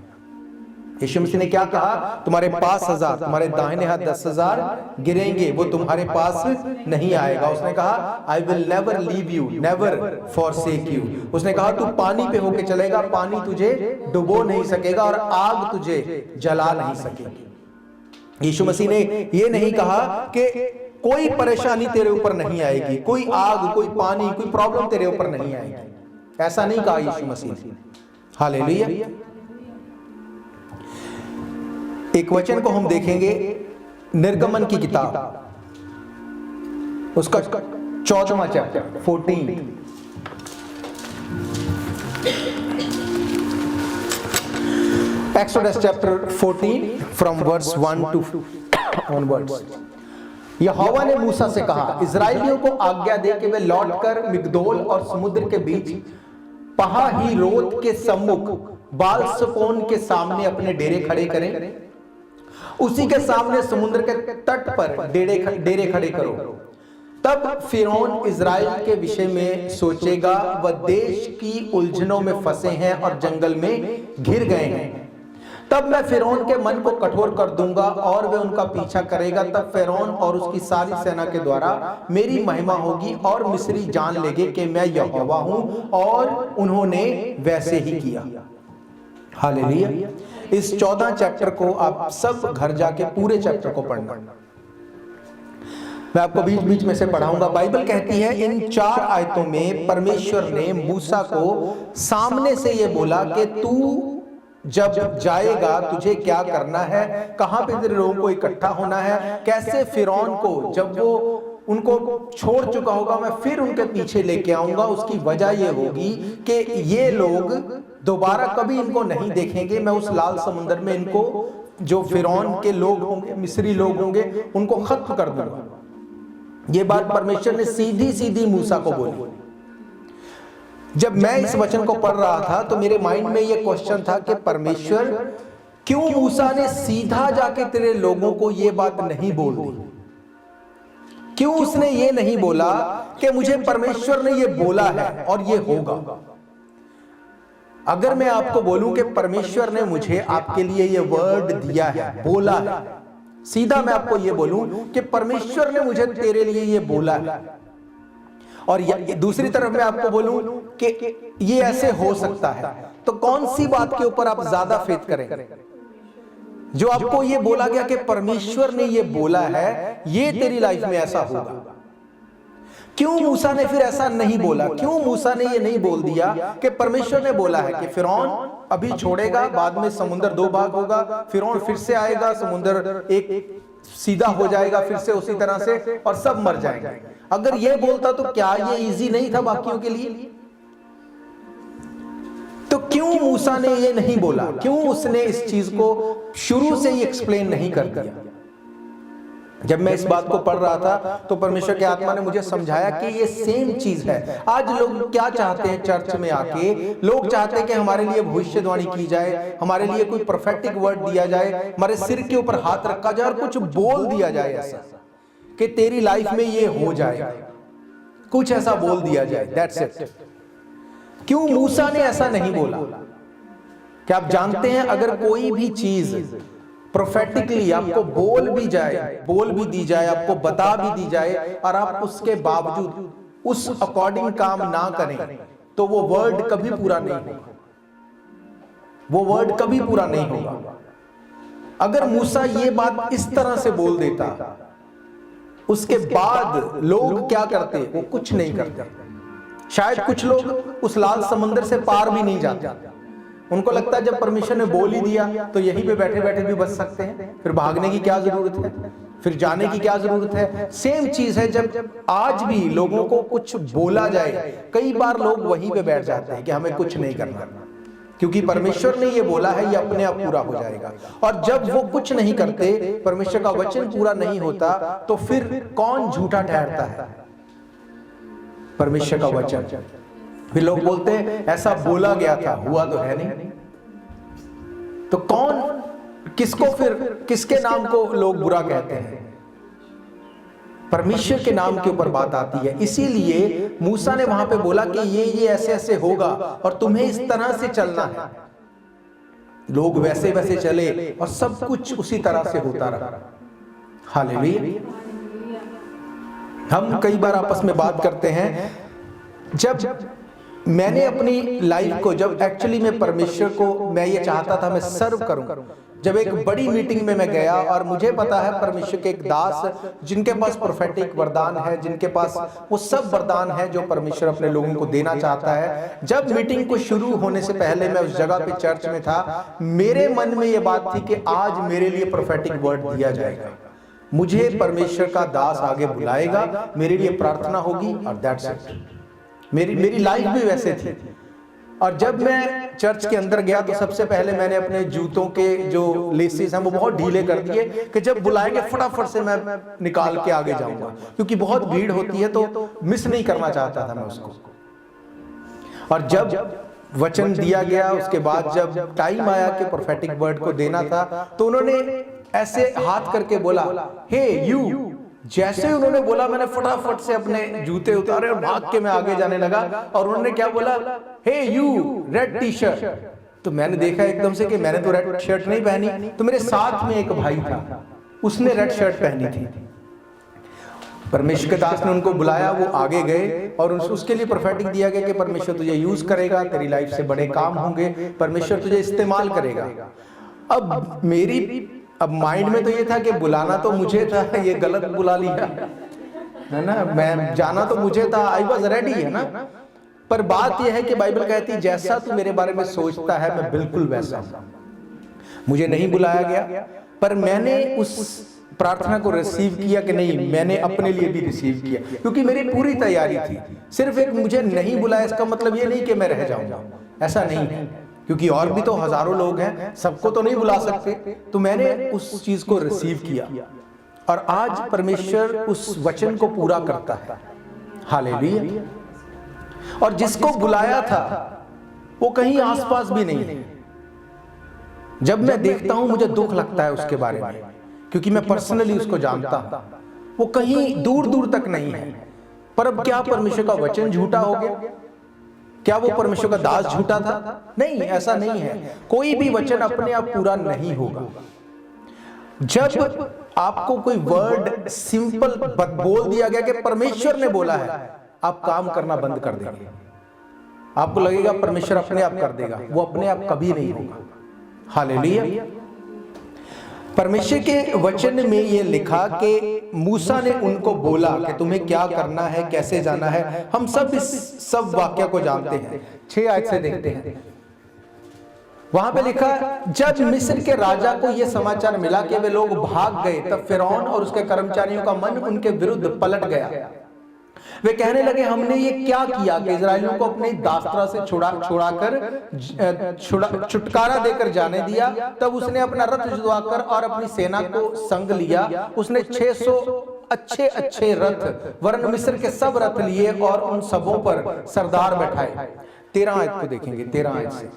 यीशु मसीह ने क्या कहा? तुम्हारे पास 1000, तुम्हारे दाहिने हाथ 10,000 गिरेंगे, वो तुम्हारे पास नहीं आएगा। उसने कहा I will never leave you, never forsake you. उसने कहा तू पानी पे होके चलेगा, पानी तुझे डुबो नहीं सकेगा और आग तुझे जला नहीं सकेगी। यीशु मसीह ने ये नहीं कहा कि कोई परेशानी तेरे ऊपर नहीं आएगी, कोई आग, कोई पानी, कोई प्रॉब्लम तेरे ऊपर नहीं आएगी। ऐसा नहीं कहा यीशु मसीह ने। हालेलुया। एक वचन को हम देखेंगे निर्गमन की किताब, उसका 14वां chapter 14। Exodus chapter 14 from verse 1 to onwards। यहोवा ने मूसा से कहा, इस्राएलियों को आज्ञा दे कि वे लौटकर मिग्दोल और समुद्र के बीच पहाहीरोत के सम्मुख बाल सपोन के सामने अपने डेरे खड़े करें। उसी के सामने समुद्र के तट पर डेरे खड़े करो। तब फिरौन इज़राइल के विषय में सोचेगा, वह देश की उलझनों में फंसे हैं और जंगल में घिर गए हैं। तब मैं फिरौन के मन को कठोर कर दूंगा और वे उनका पीछा करेगा। तब फिरौन और उसकी सारी सेना के द्वारा मेरी महिमा होगी और मिस्री जान लेंगे कि मैं यहोवा हूं, और उन्होंने वैसे ही किया। हालेलुया। इस 14 चैप्टर को आप सब घर जाके पूरे चैप्टर को पढ़ना। मैं आपको बीच बीच में से पढ़ाऊंगा। बाइबल कहती है इन 4 आयतों में परमेश्वर ने मूसा को सामने से ये बोला कि तू जब जाएगा तुझे क्या करना है, कहां पे तेरे लोगों को इकट्ठा होना है, कैसे फिरौन को जब वो उनको छोड़ चुका होगा मैं फिर उनके पीछे लेके आऊंगा। उसकी वजह ये होगी कि ये लोग दोबारा कभी इनको नहीं देखेंगे। मैं उस लाल समुद्र में इनको, जो फिरौन के लोग होंगे, मिस्री लोग होंगे, उनको खत्म कर दूंगा। ये बात परमेश्वर ने सीधी सीधी मूसा को बोली। जब मैं इस वचन को पढ़ रहा था तो मेरे माइंड में यह क्वेश्चन था कि परमेश्वर क्यों मूसा ने सीधा जाके तेरे लोगों को यह बात नहीं बोल दी? क्यों उसने ये नहीं बोला कि मुझे परमेश्वर ने ये बोला है और ये होगा? अगर मैं आपको बोलूं कि परमेश्वर ने मुझे आपके लिए ये वर्ड दिया है, बोला है, सीधा मैं आपको ये बोलूं कि परमेश्वर ने मुझे तेरे लिए ये बोला है, और दूसरी तरफ मैं आपको बोलूं कि ये ऐसे हो सकता है, तो कौन सी बात के ऊपर आप ज्यादा फेथ करेंगे? जो आपको ये बोला गया कि परमेश्वर ने ये बोला है, ये तेरी लाइफ में ऐसा होगा। क्यों मूसा ने फिर ऐसा नहीं बोला? क्यों मूसा ने ये नहीं बोल दिया कि परमेश्वर ने बोला है कि फिरौन अभी छोड़ेगा, बाद में समुद्र 2 भाग होगा, फिरौन फिर से आएगा, समुद्र एक सीधा हो जाएगा फिर से उसी तरह से, और सब मर जाएंगे। अगर ये बोलता तो क्या ये इजी नहीं था बाकियों के लिए? तो क्यों मूसा ने ये नहीं बोला? क्यों उसने इस चीज को शुरू से ही एक्सप्लेन नहीं कर दिया? जब मैं इस बात को पढ़ रहा था तो परमेश्वर की आत्मा ने मुझे समझाया कि ये सेम चीज है। आज लोग क्या चाहते हैं? चर्च में आके लोग चाहते हैं कि हमारे लिए भविष्यवाणी की जाए, हमारे लिए कोई प्रोफेटिक वर्ड दिया जाए, हमारे सिर के ऊपर हाथ रखा जाए और कुछ बोल दिया जाए ऐसा कि तेरी लाइफ में ये हो जाए, कुछ ऐसा बोल दिया जाए, दैट्स इट। क्यों मूसा ने ऐसा नहीं बोला? क्या आप जानते हैं अगर कोई भी चीज प्रोफेटिकली आपको बोल भी दी जाए, आपको बता भी दी जाए, और आप उसके बावजूद उस अकॉर्डिंग काम ना करें, तो वो वर्ड कभी पूरा नहीं होगा। वो वर्ड कभी पूरा नहीं होगा। अगर मूसा ये बात इस तरह से बोल देता, उसके बाद लोग क्या करते? वो कुछ नहीं करते। शायद कुछ लोग उस लाल समंदर से पार भी नहीं जाते। उनको लगता है जब परमेश्वर ने बोल ही दिया तो यहीं पे बैठे बैठे भी बच सकते हैं, फिर भागने की क्या जरूरत है, फिर जाने की क्या जरूरत है। सेम चीज है जब आज भी लोगों को कुछ बोला जाए, कई बार लोग वहीं पे बैठ जाते हैं कि हमें कुछ नहीं करना, क्योंकि परमेश्वर ने ये बोला है, ये अपने आप पूरा हो जाएगा। और जब वो कुछ नहीं करते, परमेश्वर का वचन पूरा नहीं होता, तो फिर कौन झूठा ठहरता है? परमेश्वर का वचन। फिर लोग बोलते हैं ऐसा बोला गया था, हुआ तो है नहीं। तो कौन किसको, फिर किसके नाम को लोग बुरा कहते हैं? परमेश्वर के नाम के ऊपर बात आती है। इसीलिए मूसा ने वहां पे बोला कि ये ऐसे ऐसे होगा और तुम्हें इस तरह से चलना है। लोग वैसे वैसे चले और सब कुछ उसी तरह से होता रहा। हालेलुया। हम कई बार आपस में बात करते हैं, जब मैंने अपनी लाइफ को, जब एक्चुअली में परमेश्वर को मैं ये चाहता था मैं सर्व करूं, जब एक बड़ी मीटिंग में मैं गया और मुझे पता है परमेश्वर के एक दास जिनके पास प्रोफेटिक वरदान है, जिनके पास वो सब वरदान है जो परमेश्वर अपने लोगों को देना चाहता है। जब मीटिंग को शुरू होने से पहले मैं उस जगह पे चर्च में था, मेरे मन में ये बात थी कि आज मेरे लिए प्रोफेटिक वर्ड दिया जाएगा। मुझे परमेश्वर का दास आगे बुलाएगा, मेरे लिए प्रार्थना होगी और दैट्स इट। मेरी लाइफ भी वैसे थी। और जब मैं चर्च के अंदर गया तो सबसे पहले मैंने अपने जूतों के जो लेसेस हैं वो बहुत ढीले कर दिए कि जब बुलाएंगे फटाफट से मैं निकाल के आगे जाऊंगा, क्योंकि बहुत भीड़ होती है तो मिस नहीं करना चाहता था मैं उसको। और जब वचन दिया गया, उसके बाद जब टाइम आया कि प्रोफेटिक वर्ड को देना था, तो उन्होंने ऐसे हाथ करके बोला, हे यू। जैसे उन्होंने बोला मैंने फटाफट से अपने जूते उतारे और भाग के मैं आगे जाने लगा। और उन्होंने क्या बोला, हे यू रेड टी शर्ट। तो मैंने देखा एकदम से कि मैंने तो रेड शर्ट नहीं पहनी, तो मेरे साथ में एक भाई था, उसने रेड शर्ट पहनी थी। परमेश्वर के दास ने उनको बुलाया, वो आगे गए और उसके लिए प्रोफेटिक दिया गया कि परमेश्वर तुझे यूज करेगा, तेरी लाइफ से बड़े काम होंगे, परमेश्वर तुझे इस्तेमाल करेगा। अब माइंड में तो ये था कि बुलाना तो मुझे था, ये गलत बुला लिया है ना, मैं जाना तो मुझे था, आई वॉज रेडी, है ना। पर बात यह है कि बाइबल कहती है जैसा तू मेरे बारे में सोचता है मैं बिल्कुल वैसा हूं। मुझे नहीं बुलाया गया, पर मैंने उस प्रार्थना को रिसीव किया कि नहीं, मैंने अपने लिए भी रिसीव किया, क्योंकि मेरी पूरी तैयारी थी। सिर्फ एक मुझे नहीं बुलाया इसका मतलब ये नहीं कि मैं रह जाऊंगा, ऐसा नहीं है, क्योंकि और भी तो हजारों लोग हैं, सबको तो नहीं बुला सकते। तो मैंने उस चीज को रिसीव किया और आज परमेश्वर उस वचन को पूरा करता है। हालेलुया। और जिसको बुलाया था वो कहीं आसपास भी नहीं है। जब मैं देखता हूं मुझे दुख लगता है उसके बारे में, क्योंकि मैं पर्सनली उसको जानता हूं, वो कहीं दूर दूर तक नहीं है। पर अब क्या परमेश्वर का वचन झूठा हो गया? क्या वो परमेश्वर का दास झूठा था? नहीं, ऐसा नहीं है। कोई भी वचन अपने आप पूरा नहीं होगा। जब आपको कोई वर्ड सिंपल बोल दिया गया कि परमेश्वर ने बोला है, आप काम करना बंद कर देंगे। आपको लगेगा परमेश्वर अपने आप कर देगा, वो अपने आप कभी नहीं होगा। हालेलुया। परमेश्वर के वचन में ये लिखा कि मूसा ने उनको बोला कि तुम्हें क्या करना है, कैसे जाना है। हम सब इस सब वाक्य को जानते हैं। 6 आयत से देखते हैं। वहां पे लिखा, जब मिस्र के राजा को यह समाचार मिला कि वे लोग भाग गए, तब फिरौन और उसके कर्मचारियों का मन उनके विरुद्ध पलट गया। वे कहने लगे, हमने ये क्या किया कि इजराइलियों को अपनी दासता से छुटकारा देकर जाने दिया। तब उसने अपना रथ जुड़वाकर और अपनी सेना को संग लिया। उसने 600 अच्छे रथ वरन मिस्र के सब रथ लिए और उन सबों पर सरदार बैठाए। 13 आयत को देखेंगे। 13 आयत से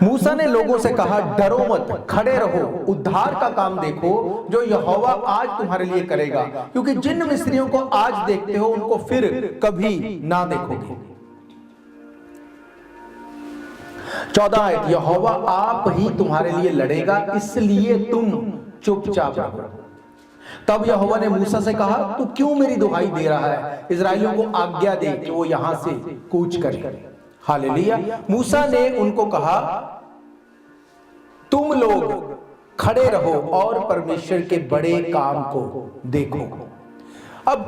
मूसा ने लोगों से कहा, डरो मत, खड़े रहो, उद्धार का काम देखो जो यहोवा आज तुम्हारे लिए करेगा, क्योंकि जिन मिस्रियों को आज देखते हो उनको फिर कभी ना देखोगे। 14 आयत, यहोवा आप ही तुम्हारे लिए लड़ेगा, इसलिए तुम चुपचाप रहो। तब यहोवा ने मूसा से कहा, तू क्यों मेरी दुहाई दे रहा है? इजराइलियों को आज्ञा दे कि वो यहां से कूच करें। हालेलुया। मूसा ने उनको कहा, तुम लोग खड़े रहो और परमेश्वर के बड़े काम को देखो। अब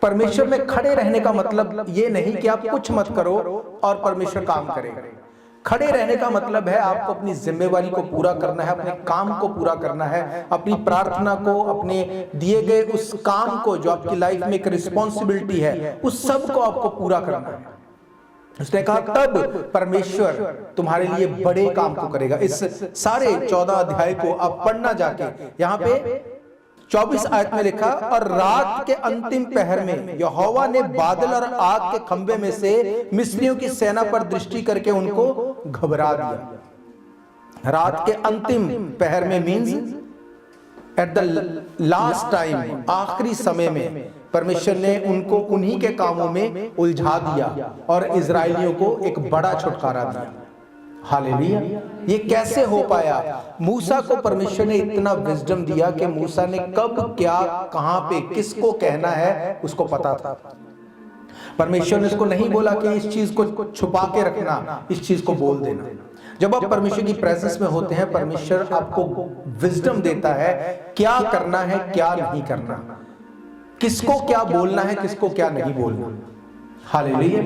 परमेश्वर में खड़े रहने का मतलब ये नहीं कि आप कुछ मत करो और परमेश्वर काम करेगा। खड़े रहने का मतलब है आपको अपनी जिम्मेवारी को पूरा करना है, अपने काम को पूरा करना है, अपनी प्रार्थना को, अपने दिए गए उस काम को जो आपकी लाइफ में एक रिस्पॉन्सिबिलिटी है, उस सब को आपको पूरा करना है। उसने कहा तब परमेश्वर तुम्हारे लिए बड़े काम को करेगा। इस सारे 14 अध्याय को आप पढ़ना जाके, यहाँ पे 24 आयत में लिखा, और रात के अंतिम पहर में यहोवा ने बादल और आग के खंभे में से मिस्रियों की सेना पर दृष्टि करके उनको घबरा दिया। रात के अंतिम पहर में means at the last time, आखिरी समय में परमेश्वर ने उनको उन्हीं के कामों में उलझा दिया और इजराइलियों को एक बड़ा छुटकारा दिया। हालेलुया। ये कैसे हो पाया? मूसा को परमेश्वर ने इतना विजडम दिया कि मूसा ने कब, क्या, कहां पे, किसको कहना है उसको पता था। परमेश्वर ने उसको नहीं बोला कि इस चीज को छुपा के रखना, इस चीज को बोल देना। जब आप परमेश्वर की प्रेजेंस में होते हैं, परमेश्वर आपको विजडम देता है क्या करना है, क्या नहीं करना, किसको क्या बोलना है, किसको क्या नहीं बोलना। हालेलुया।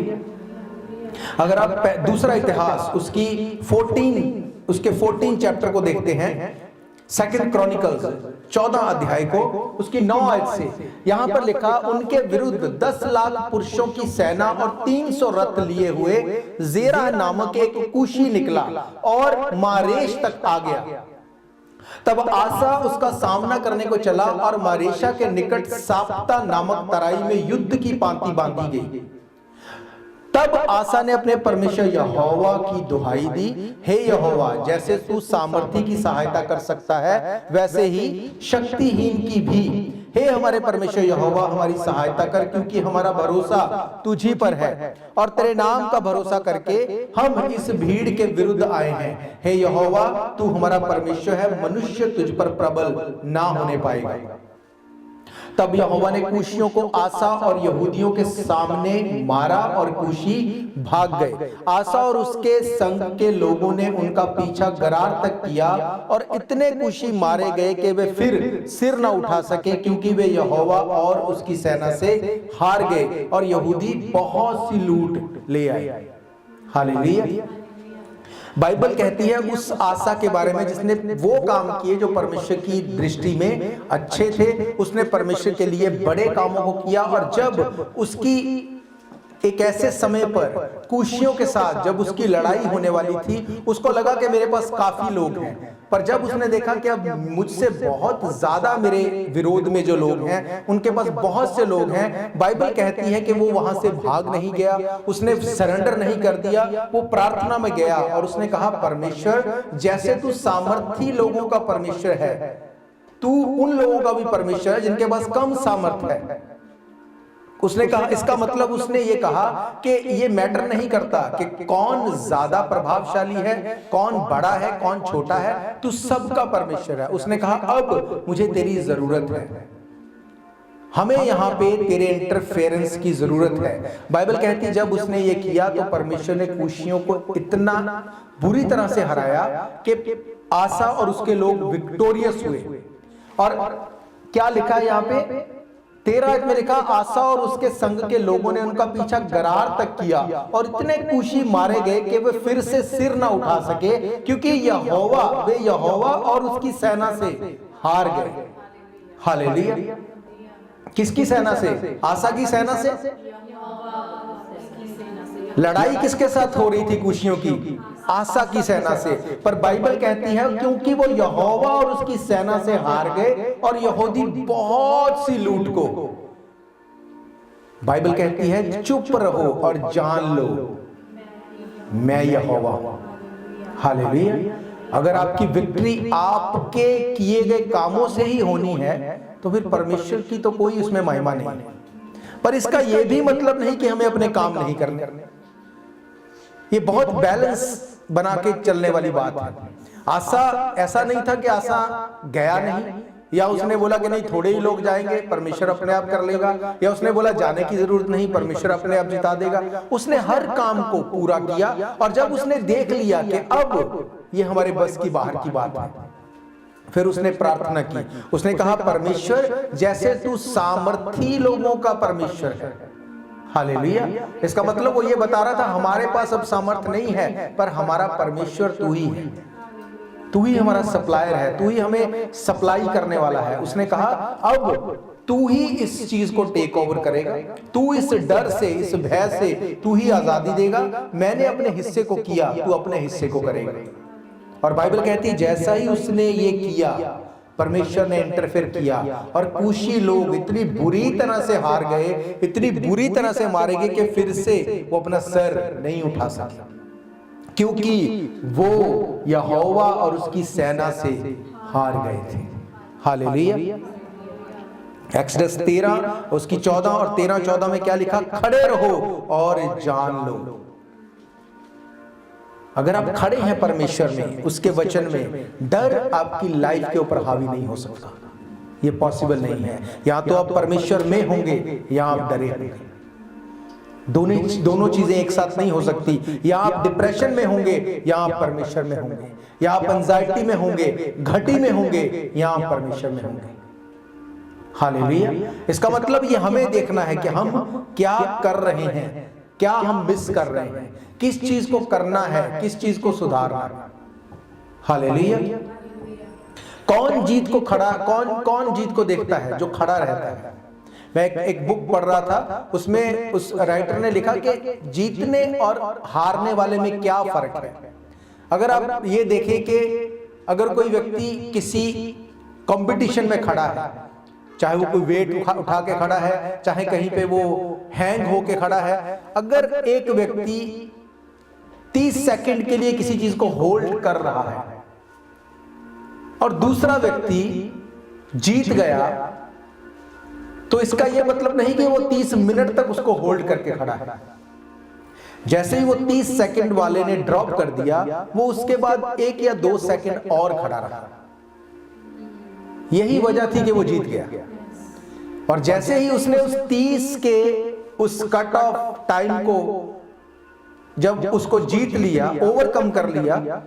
अगर आप दूसरा इतिहास उसके 14 चैप्टर को देखते हैं, सेकंड क्रॉनिकल्स 14 अध्याय को उसकी 9 आयत से यहां पर लिखा, उनके विरुद्ध 10 लाख पुरुषों की सेना और 300 रथ लिए हुए जेरा नामक एक कूशी निकला और मारेश तक आ गया। तब आसा उसका सामना करने को चला और मारेशा के निकट साप्ता नामक तराई में युद्ध की पांति बांधी गई। तब आसा ने अपने परमेश्वर यहोवा की दुहाई दी, हे यहोवा, जैसे तू सामर्थी की सहायता कर सकता है वैसे ही शक्तिहीन की भी, हे हमारे परमेश्वर यहोवा हमारी सहायता कर, क्योंकि हमारा भरोसा तुझी पर है और तेरे नाम का भरोसा करके हम इस भीड़ के विरुद्ध आए हैं। हे यहोवा, तू हमारा परमेश्वर है, मनुष्य तुझ पर प्रबल ना होने पाएगा। तब यहोवा ने कूशियों को आसा और यहूदियों के सामने मारा और कूशी भाग गए। आसा और उसके संग के लोगों ने उनका पीछा गरार तक किया और इतने कूशी मारे गए कि वे फिर सिर न उठा सके, क्योंकि वे यहोवा और उसकी सेना से हार गए और यहूदी बहुत सी लूट ले आए। हालेलुया। बाइबल कहती है उस आसा के बारे में जिसने वो काम किए जो परमेश्वर की दृष्टि में अच्छे थे, उसने परमेश्वर के लिए बड़े कामों को किया। और जब उसकी एक ऐसे समय पर कूशियों के साथ जब उसकी लड़ाई होने वाली थी, उसको लगा कि मेरे पास काफी लोग हैं, पर जब उसने देखा कि अब मुझसे बहुत ज्यादा मेरे विरोध में जो लोग हैं, उनके पास बहुत से लोग हैं, बाइबल कहती है कि वो वहां से भाग नहीं गया, उसने सरेंडर नहीं कर दिया, वो प्रार्थना में गया और उसने कहा, परमेश्वर, जैसे तू सामर्थी लोगों का परमेश्वर है, तू उन लोगों का भी परमेश्वर है जिनके पास कम सामर्थ है। उसने कहा, इसका मतलब उसने ये कहा कि ये मैटर नहीं करता कि कौन ज्यादा प्रभावशाली है, कौन बड़ा है, कौन छोटा है, तू सबका परमेश्वर है। उसने कहा, अब मुझे तेरी जरूरत है, हमें यहाँ पे तेरे इंटरफेरेंस की जरूरत है। बाइबल कहती है जब उसने ये किया तो परमेश्वर ने कूशियों को इतना बुरी तरह से हराया कि आसा और उसके लोग विक्टोरियस हुए। और क्या लिखा है यहाँ पे 13 में लिखा, आसा और उसके संग के लोगों ने उनका पीछा गरार तक किया और इतने कूशी मारे गए कि वे फिर से सिर ना उठा सके, क्योंकि वे यहोवा और उसकी सेना से हार गए। हालेलुया। किसकी सेना से? आसा की सेना से। लड़ाई किसके साथ हो रही थी कूशियों की? आसा की सेना से। पर बाइबल कहती है क्योंकि वो यहोवा और उसकी सेना से हार गए और यहूदी बहुत सी लूट को, बाइबल कहती है चुप रहो और जान लो मैं यहोवा हूं। हालेलुया। अगर आपकी विक्ट्री आपके किए गए कामों से ही होनी है तो फिर परमेश्वर की तो कोई उसमें महिमा नहीं है। पर इसका यह भी मतलब नहीं कि हमें अपने काम नहीं करने। ये बहुत बैलेंस बना के चलने वाली बात है। आसा ऐसा नहीं था कि आसा गया नहीं, या उसने बोला कि नहीं थोड़े ही लोग जाएंगे, परमेश्वर अपने आप कर लेगा, या उसने बोला जाने की जरूरत नहीं, परमेश्वर अपने आप जिता देगा। उसने हर काम को पूरा किया और जब उसने देख लिया कि अब ये हमारे बस की बाहर की बात है, फिर उसने प्रार्थना की। उसने कहा, परमेश्वर, जैसे तू सामर्थी लोगों का परमेश्वर है। हालेलुया। इसका मतलब वो ये बता रहा था हमारे पास अब सामर्थ नहीं है, पर हमारा परमेश्वर तू ही है, तू ही हमारा सप्लायर है, तू ही हमें सप्लाई करने वाला है। उसने कहा अब तू ही इस चीज को टेक ओवर करेगा, तू इस डर से, इस भय से तू ही आजादी देगा। मैंने अपने हिस्से को किया, तू अपने हिस्से को करेगा। और बाइबल कहती है जैसा ही उसने ये किया, परमेश्वर ने इंटरफेयर किया और कूशी लोग इतनी बुरी तरह से हार गए, इतनी बुरी तरह से मारे गए कि फिर से वो अपना सर नहीं उठा सके, क्योंकि वो यहोवा और उसकी सेना से हार गए थे। हालेलुया। एक्सोडस 13 उसकी 14 और 13-14 में क्या लिखा? खड़े रहो और जान लो। अगर आप खड़े हैं परमेश्वर में, उसके वचन में, डर आपकी लाइफ के ऊपर हावी नहीं हो सकता। ये पॉसिबल नहीं है। या तो आप परमेश्वर में होंगे या आप डरे होंगे। दोनों चीजें एक साथ नहीं हो सकती। या आप डिप्रेशन में होंगे या आप परमेश्वर में होंगे, या आप एंजाइटी में होंगे, घटी में होंगे, या आप परमेश्वर में होंगे। हालेलुया। इसका मतलब ये हमें देखना है कि हम क्या कर रहे हैं, क्या हम मिस कर रहे हैं, किस चीज को करना है, किस चीज को सुधारना है। हालेलुया। कौन जीत को खड़ा, कौन जीत को देखता है? जो खड़ा रहता है। मैं एक बुक पढ़ रहा था, उसमें उस राइटर ने लिखा कि जीतने और हारने वाले में क्या फर्क है। अगर आप ये देखें कि अगर कोई व्यक्ति किसी कंपटीशन में खड़ा है, चाहे वो कोई वेट उठा के खड़ा है, चाहे कहीं पे वो हैंग होके खड़ा है, अगर एक व्यक्ति 30 सेकंड के लिए किसी चीज को होल्ड कर रहा है और दूसरा व्यक्ति जीत गया, तो इसका यह मतलब नहीं कि वो 30 मिनट तक उसको होल्ड करके खड़ा है। जैसे ही वो 30 सेकंड वाले ने ड्रॉप कर दिया, वो उसके बाद 1 या 2 सेकंड और खड़ा रहा। यही वजह थी कि वो जीत गया। और जैसे ही उसने उस 30 के उस कट ऑफ टाइम को जब उसको जीत लिया, ओवरकम कर लिया,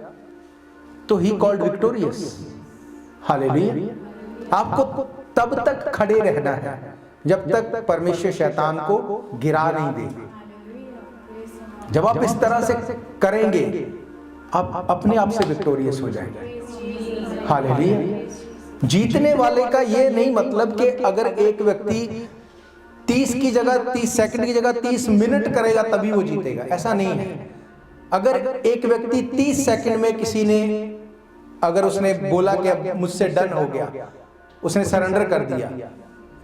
तो ही कॉल्ड विक्टोरियस। हालेलुया। आपको तब तक खड़े रहना है जब तक परमेश्वर शैतान को गिरा नहीं दे। जब आप इस तरह से करेंगे, आप अपने आप से विक्टोरियस हो जाएंगे। हालेलुया। जीतने वाले का ये नहीं मतलब कि अगर एक व्यक्ति 30 की जगह 30 सेकंड की जगह 30 मिनट करेगा तभी वो जीतेगा, ऐसा नहीं है। अगर एक व्यक्ति 30 सेकंड में किसी ने अगर उसने बोला कि अब मुझसे डन हो गया, उसने सरेंडर कर दिया,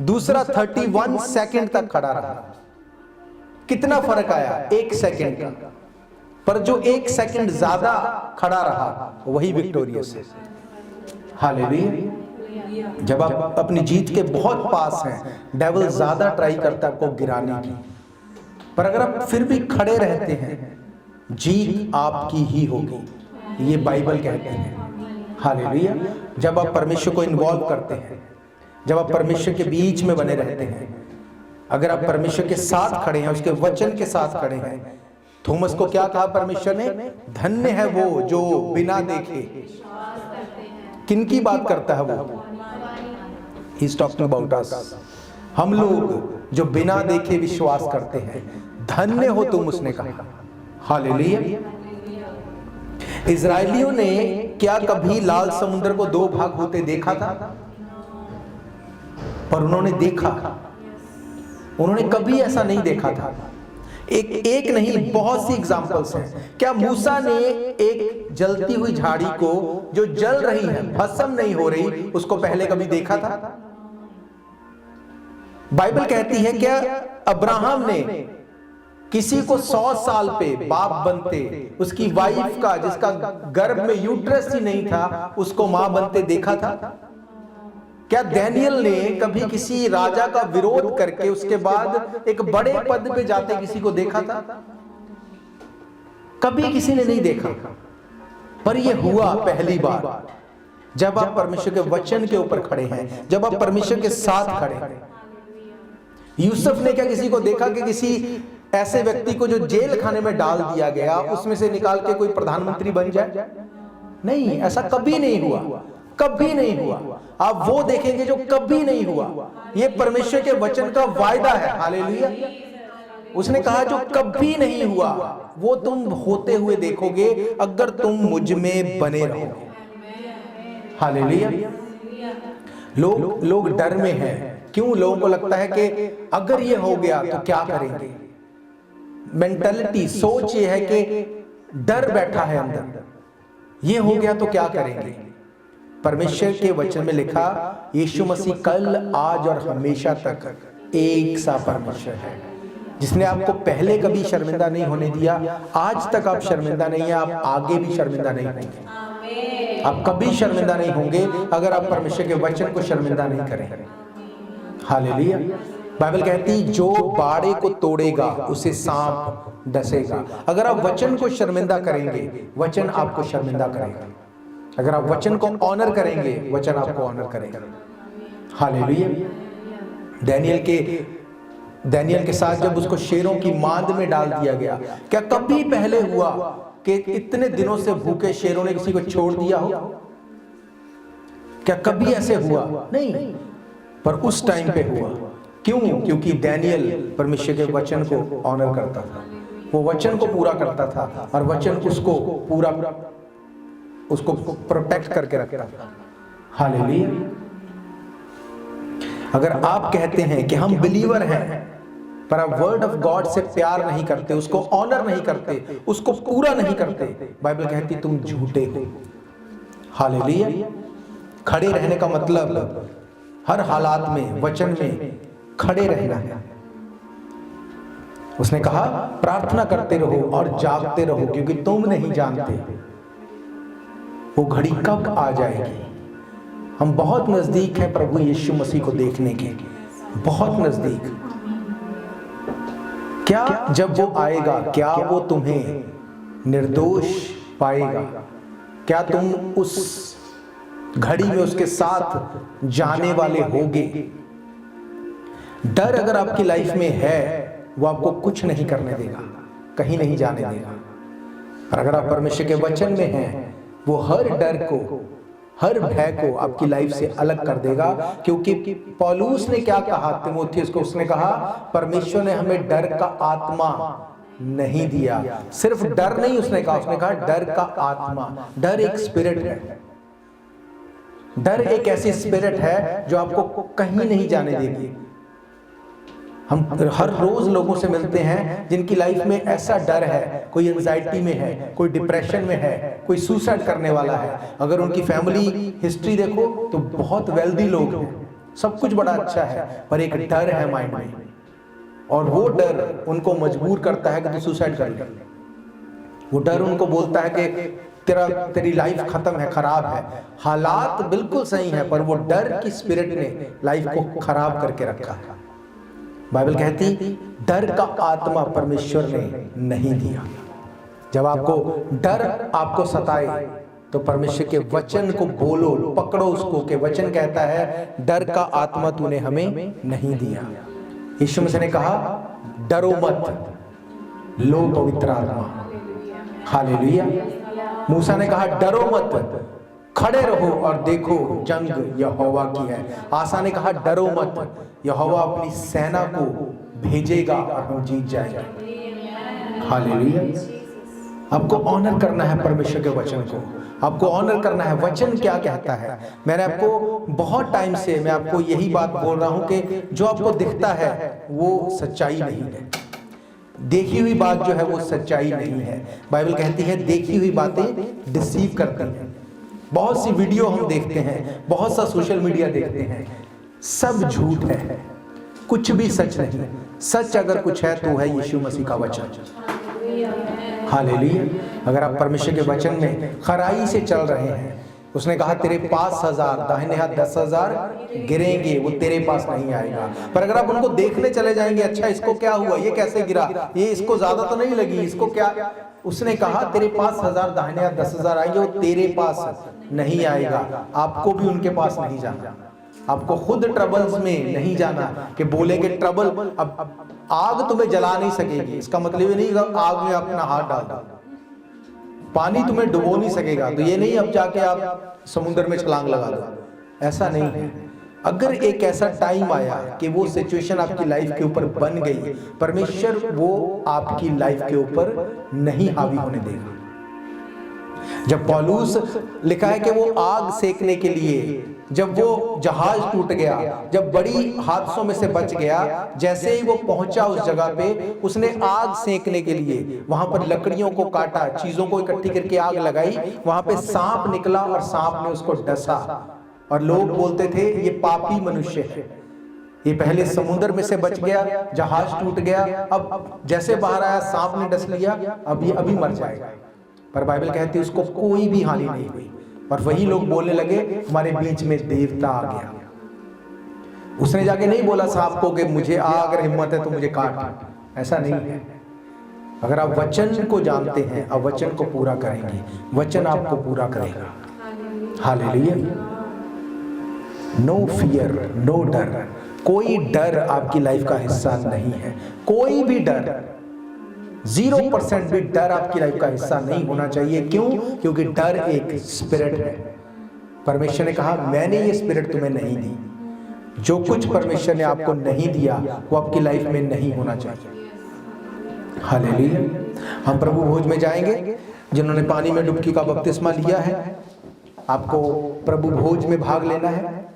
दूसरा 31 सेकंड तक खड़ा रहा, कितना फर्क आया? 1 सेकंड का। पर जो 1 सेकंड ज्यादा खड़ा रहा वही विक्टोरियस है। हालेलुया। जब आप अपनी जीत के बहुत पास हैं, डेविल ज्यादा ट्राई करता है आपको गिराने की, पर अगर आप फिर भी खड़े रहते हैं, जीत आपकी ही होगी, ये बाइबल कहती है। हालेलुया। जब आप परमेश्वर को इन्वॉल्व करते हैं, जब आप परमेश्वर के बीच में बने रहते हैं, अगर आप परमेश्वर के साथ खड़े हैं, उसके वचन के साथ खड़े हैं। थॉमस को क्या कहा परमेश्वर ने? धन्य है वो जो बिना देखे। किनकी बात करता है वो? He is talking about us. हम लोग जो बिना देखे विश्वास करते हैं, धन्य हो तुम, उसने कहा। हालेलुया। इजरायलियों ने क्या कभी लाल समुद्र को 2 भाग होते देखा था? पर उन्होंने देखा, उन्होंने कभी ऐसा नहीं देखा था। एक नहीं, बहुत सी एग्जांपल्स हैं। क्या मूसा ने एक जलती हुई झाड़ी को जो जल रही है, भस्म नहीं हो रही, उसको पहले कभी देखा था? बाइबल कहती है क्या अब्राहम ने किसी को 100 साल पे बाप बनते, उसकी वाइफ का जिसका गर्भ में यूट्रस ही नहीं था, उसको मां बनते देखा था? क्या डैनियल ने कभी किसी राजा का विरोध करके उसके बाद एक बड़े पद पे जाते किसी को देखा था? कभी किसी ने नहीं देखा। पर यह हुआ पहली बार जब आप परमेश्वर के वचन के ऊपर खड़े हैं, जब आप परमेश्वर के साथ खड़े हैं। यूसुफ ने क्या किसी को देखा कि किसी ऐसे व्यक्ति को जो जेल खाने में डाल दिया गया, उसमें से निकाल के कोई प्रधानमंत्री बन जाए? नहीं, ऐसा कभी नहीं हुआ, कभी नहीं हुआ। आप वो देखेंगे जो कभी नहीं हुआ। ये परमेश्वर के वचन का वायदा है। हालेलुया। उसने कहा जो कभी नहीं हुआ वो तुम होते हुए देखोगे अगर तुम मुझ में बने रहोगे। हालेलुया। लोग डर में हैं। क्यों? लोगों को लगता है कि अगर ये हो गया तो क्या करेंगे। मेंटालिटी, सोच ये है कि डर बैठा है अंदर, ये हो गया तो क्या करेंगे। परमेश्वर के वचन में लिखा, यीशु मसीह कल, आज और हमेशा तक एक सा परमेश्वर है, जिसने आपको पहले कभी शर्मिंदा नहीं होने दिया। आज तक आप शर्मिंदा नहीं है, आप आगे भी शर्मिंदा नहीं होंगे। आप कभी शर्मिंदा नहीं होंगे अगर आप परमेश्वर के वचन को शर्मिंदा नहीं करें। हालेलुया। बाइबल कहती जो बाड़े को तोड़ेगा उसे सांप डसेगा। अगर आप वचन को शर्मिंदा करेंगे, वचन आपको शर्मिंदा करेगा। अगर आप वचन को ऑनर करेंगे, वचन आपको ऑनर करेगा। हालेलुया। डैनियल के साथ जब उसको शेरों की मांद में डाल दिया गया, क्या कभी पहले हुआ कि इतने दिनों से भूखे शेरों ने किसी को छोड़ दिया हो? क्या कभी ऐसे हुआ? नहीं। पर उस टाइम पे हुआ। क्यों? क्योंकि डैनियल परमेश्वर के वचन को ऑनर करता था, वो वचन को पूरा करता था और वचन उसको प्रोटेक्ट करके रखता था। हालेलुया। अगर आप कहते हैं कि हम बिलीवर हैं पर आप वर्ड ऑफ गॉड से प्यार नहीं करते, उसको ऑनर नहीं करते, उसको पूरा नहीं करते, बाइबल कहती तुम झूठे हो। हालेलुया। खड़े रहने का मतलब हर हालात में वचन में खड़े रहना है। उसने कहा प्रार्थना करते रहो और जागते रहो क्योंकि तुम नहीं जानते वो घड़ी कब आ जाएगी। हम बहुत नजदीक हैं प्रभु यीशु मसीह को देखने के, बहुत नजदीक। क्या जब वो आएगा क्या वो तुम्हें निर्दोष पाएगा? क्या तुम उस घड़ी में उसके साथ जाने वाले होगे? डर अगर आपकी लाइफ में है वो आपको कुछ नहीं करने देगा, कहीं नहीं जाने देगा। और अगर आप परमेश्वर के वचन में हैं वो हर डर को, हर भय को आपकी लाइफ से अलग कर देगा। क्योंकि पौलुस ने क्या कहा तीमुथियुस को? उसने कहा परमेश्वर ने हमें डर का आत्मा नहीं दिया। सिर्फ डर नहीं उसने कहा डर का आत्मा। डर एक स्पिरिट है, डर एक ऐसी स्पिरिट है जो आपको कहीं नहीं जाने देगी। हम हर रोज लोगों से मिलते हैं जिनकी लाइफ में ऐसा डर है, कोई एंजाइटी में है, कोई डिप्रेशन में है, कोई सुसाइड करने वाला है। अगर उनकी फैमिली हिस्ट्री देखो तो बहुत वेल्दी लोग हैं, सब कुछ बड़ा अच्छा है, पर एक डर है माइंड में, और वो डर उनको मजबूर करता है कि तू सुसाइड कर ले। वो डर उनको बोलता है कि तेरी लाइफ खत्म है, खराब है। हालात बिल्कुल सही है पर वो डर की स्पिरिट ने लाइफ को खराब करके रखा है। बाइबल कहती डर का आत्मा परमेश्वर ने नहीं दिया। जब आपको डर आपको सताए तो परमेश्वर के वचन को बोलो, पकड़ो उसको, के वचन कहता है डर का आत्मा तूने हमें नहीं दिया। यीशु मसीह ने कहा डरो मत, लो पवित्र आत्मा। हालेलुया। मूसा ने कहा डरो मत, खड़े रहो और देखो जंग यहोवा की है। आसा ने कहा डरो मत, यहोवा अपनी सेना को भेजेगा और हम जीत जाएंगे। हालेलुया। आपको ऑनर करना है परमेश्वर के वचन को, आपको ऑनर करना है। वचन क्या कहता है? मैंने आपको बहुत टाइम से मैं आपको यही बात बोल रहा हूं कि जो आपको दिखता है वो सच्चाई नहीं है, देखी हुई बात जो है वो सच्चाई नहीं है। बाइबल कहती है देखी हुई बातें डिसीव करती हैं। बहुत सी वीडियो हम देखते हैं, बहुत सा सोशल मीडिया देखते हैं, सब झूठ है, कुछ भी सच नहीं। सच अगर कुछ है तो है यीशु मसीह का वचन। हालेलुया। अगर आप परमेश्वर के वचन में खराई से चल रहे हैं, उसने कहा तेरे पास 1000 दाहिने हाथ 10,000 गिरेंगे, वो तेरे पास नहीं आएगा। पर अगर आप उनको देखने चले जाएंगे, अच्छा इसको क्या हुआ, ये कैसे गिरा, ये इसको ज्यादा तो नहीं लगी, इसको क्या, उसने कहा तेरे पास 1000 दाहिने हाथ 10,000 आएंगे, वो तेरे पास नहीं आएगा। आपको भी उनके पास नहीं जाना, आपको खुद ट्रबल्स में नहीं जाना कि बोलेंगे ट्रबल अब आग तुम्हें जला नहीं सकेगी। इसका मतलब ये नहीं आग में अपना हाथ डाल दो, पानी तुम्हें डुबो नहीं सकेगा, तो ये नहीं अब जाके आप समुद्र में छलांग लगा दो, ऐसा नहीं है। अगर एक ऐसा टाइम आया कि वो सिचुएशन आपकी लाइफ के ऊपर बन गई, परमेश्वर वो आपकी लाइफ के ऊपर नहीं हावी होने देगा। जब पौलुस लिखा है कि वो आग सेकने के लिए, जब वो जहाज टूट गया, जब बड़ी हादसों में से बच गया, जैसे ही वो पहुंचा उस जगह पे, उसने आग सेकने के लिए वहां पर लकड़ियों को काटा, चीजों को इकट्ठी करके आग लगाई, वहां पे सांप निकला और सांप ने उसको डसा, और लोग बोलते थे ये पापी मनुष्य है, ये पहले समुद्र में से बच गया, जहाज टूट गया, अब जैसे बाहर आया सांप ने डस लिया, अब ये अभी मर जाएगा। पर बाइबल कहती है उसको कोई भी हानि नहीं हुई, और वही लोग बोलने लगे हमारे बीच में देवता आ गया। उसने जाके नहीं बोला सांप को कि मुझे अगर हिम्मत है तो मुझे काट, ऐसा नहीं है। अगर आप वचन को जानते हैं, आप वचन को पूरा करेंगे, वचन आपको पूरा करेगा। हालेलुया। नो फियर, नो डर, कोई डर आपकी लाइफ का हिस्सा नहीं है। कोई भी डर, 0% भी डर आपकी लाइफ का हिस्सा नहीं होना चाहिए। क्यों? क्योंकि डर एक स्पिरिट है। परमेश्वर ने कहा मैंने ये स्पिरिट तुम्हें नहीं दी। जो कुछ परमेश्वर ने आपको नहीं दिया वो आपकी लाइफ में नहीं होना चाहिए। हालेलुया। हम प्रभु भोज में जाएंगे, जिन्होंने पानी में डुबकी का बपतिस्मा लिया है, आपको प्रभु भोज में भाग लेना है।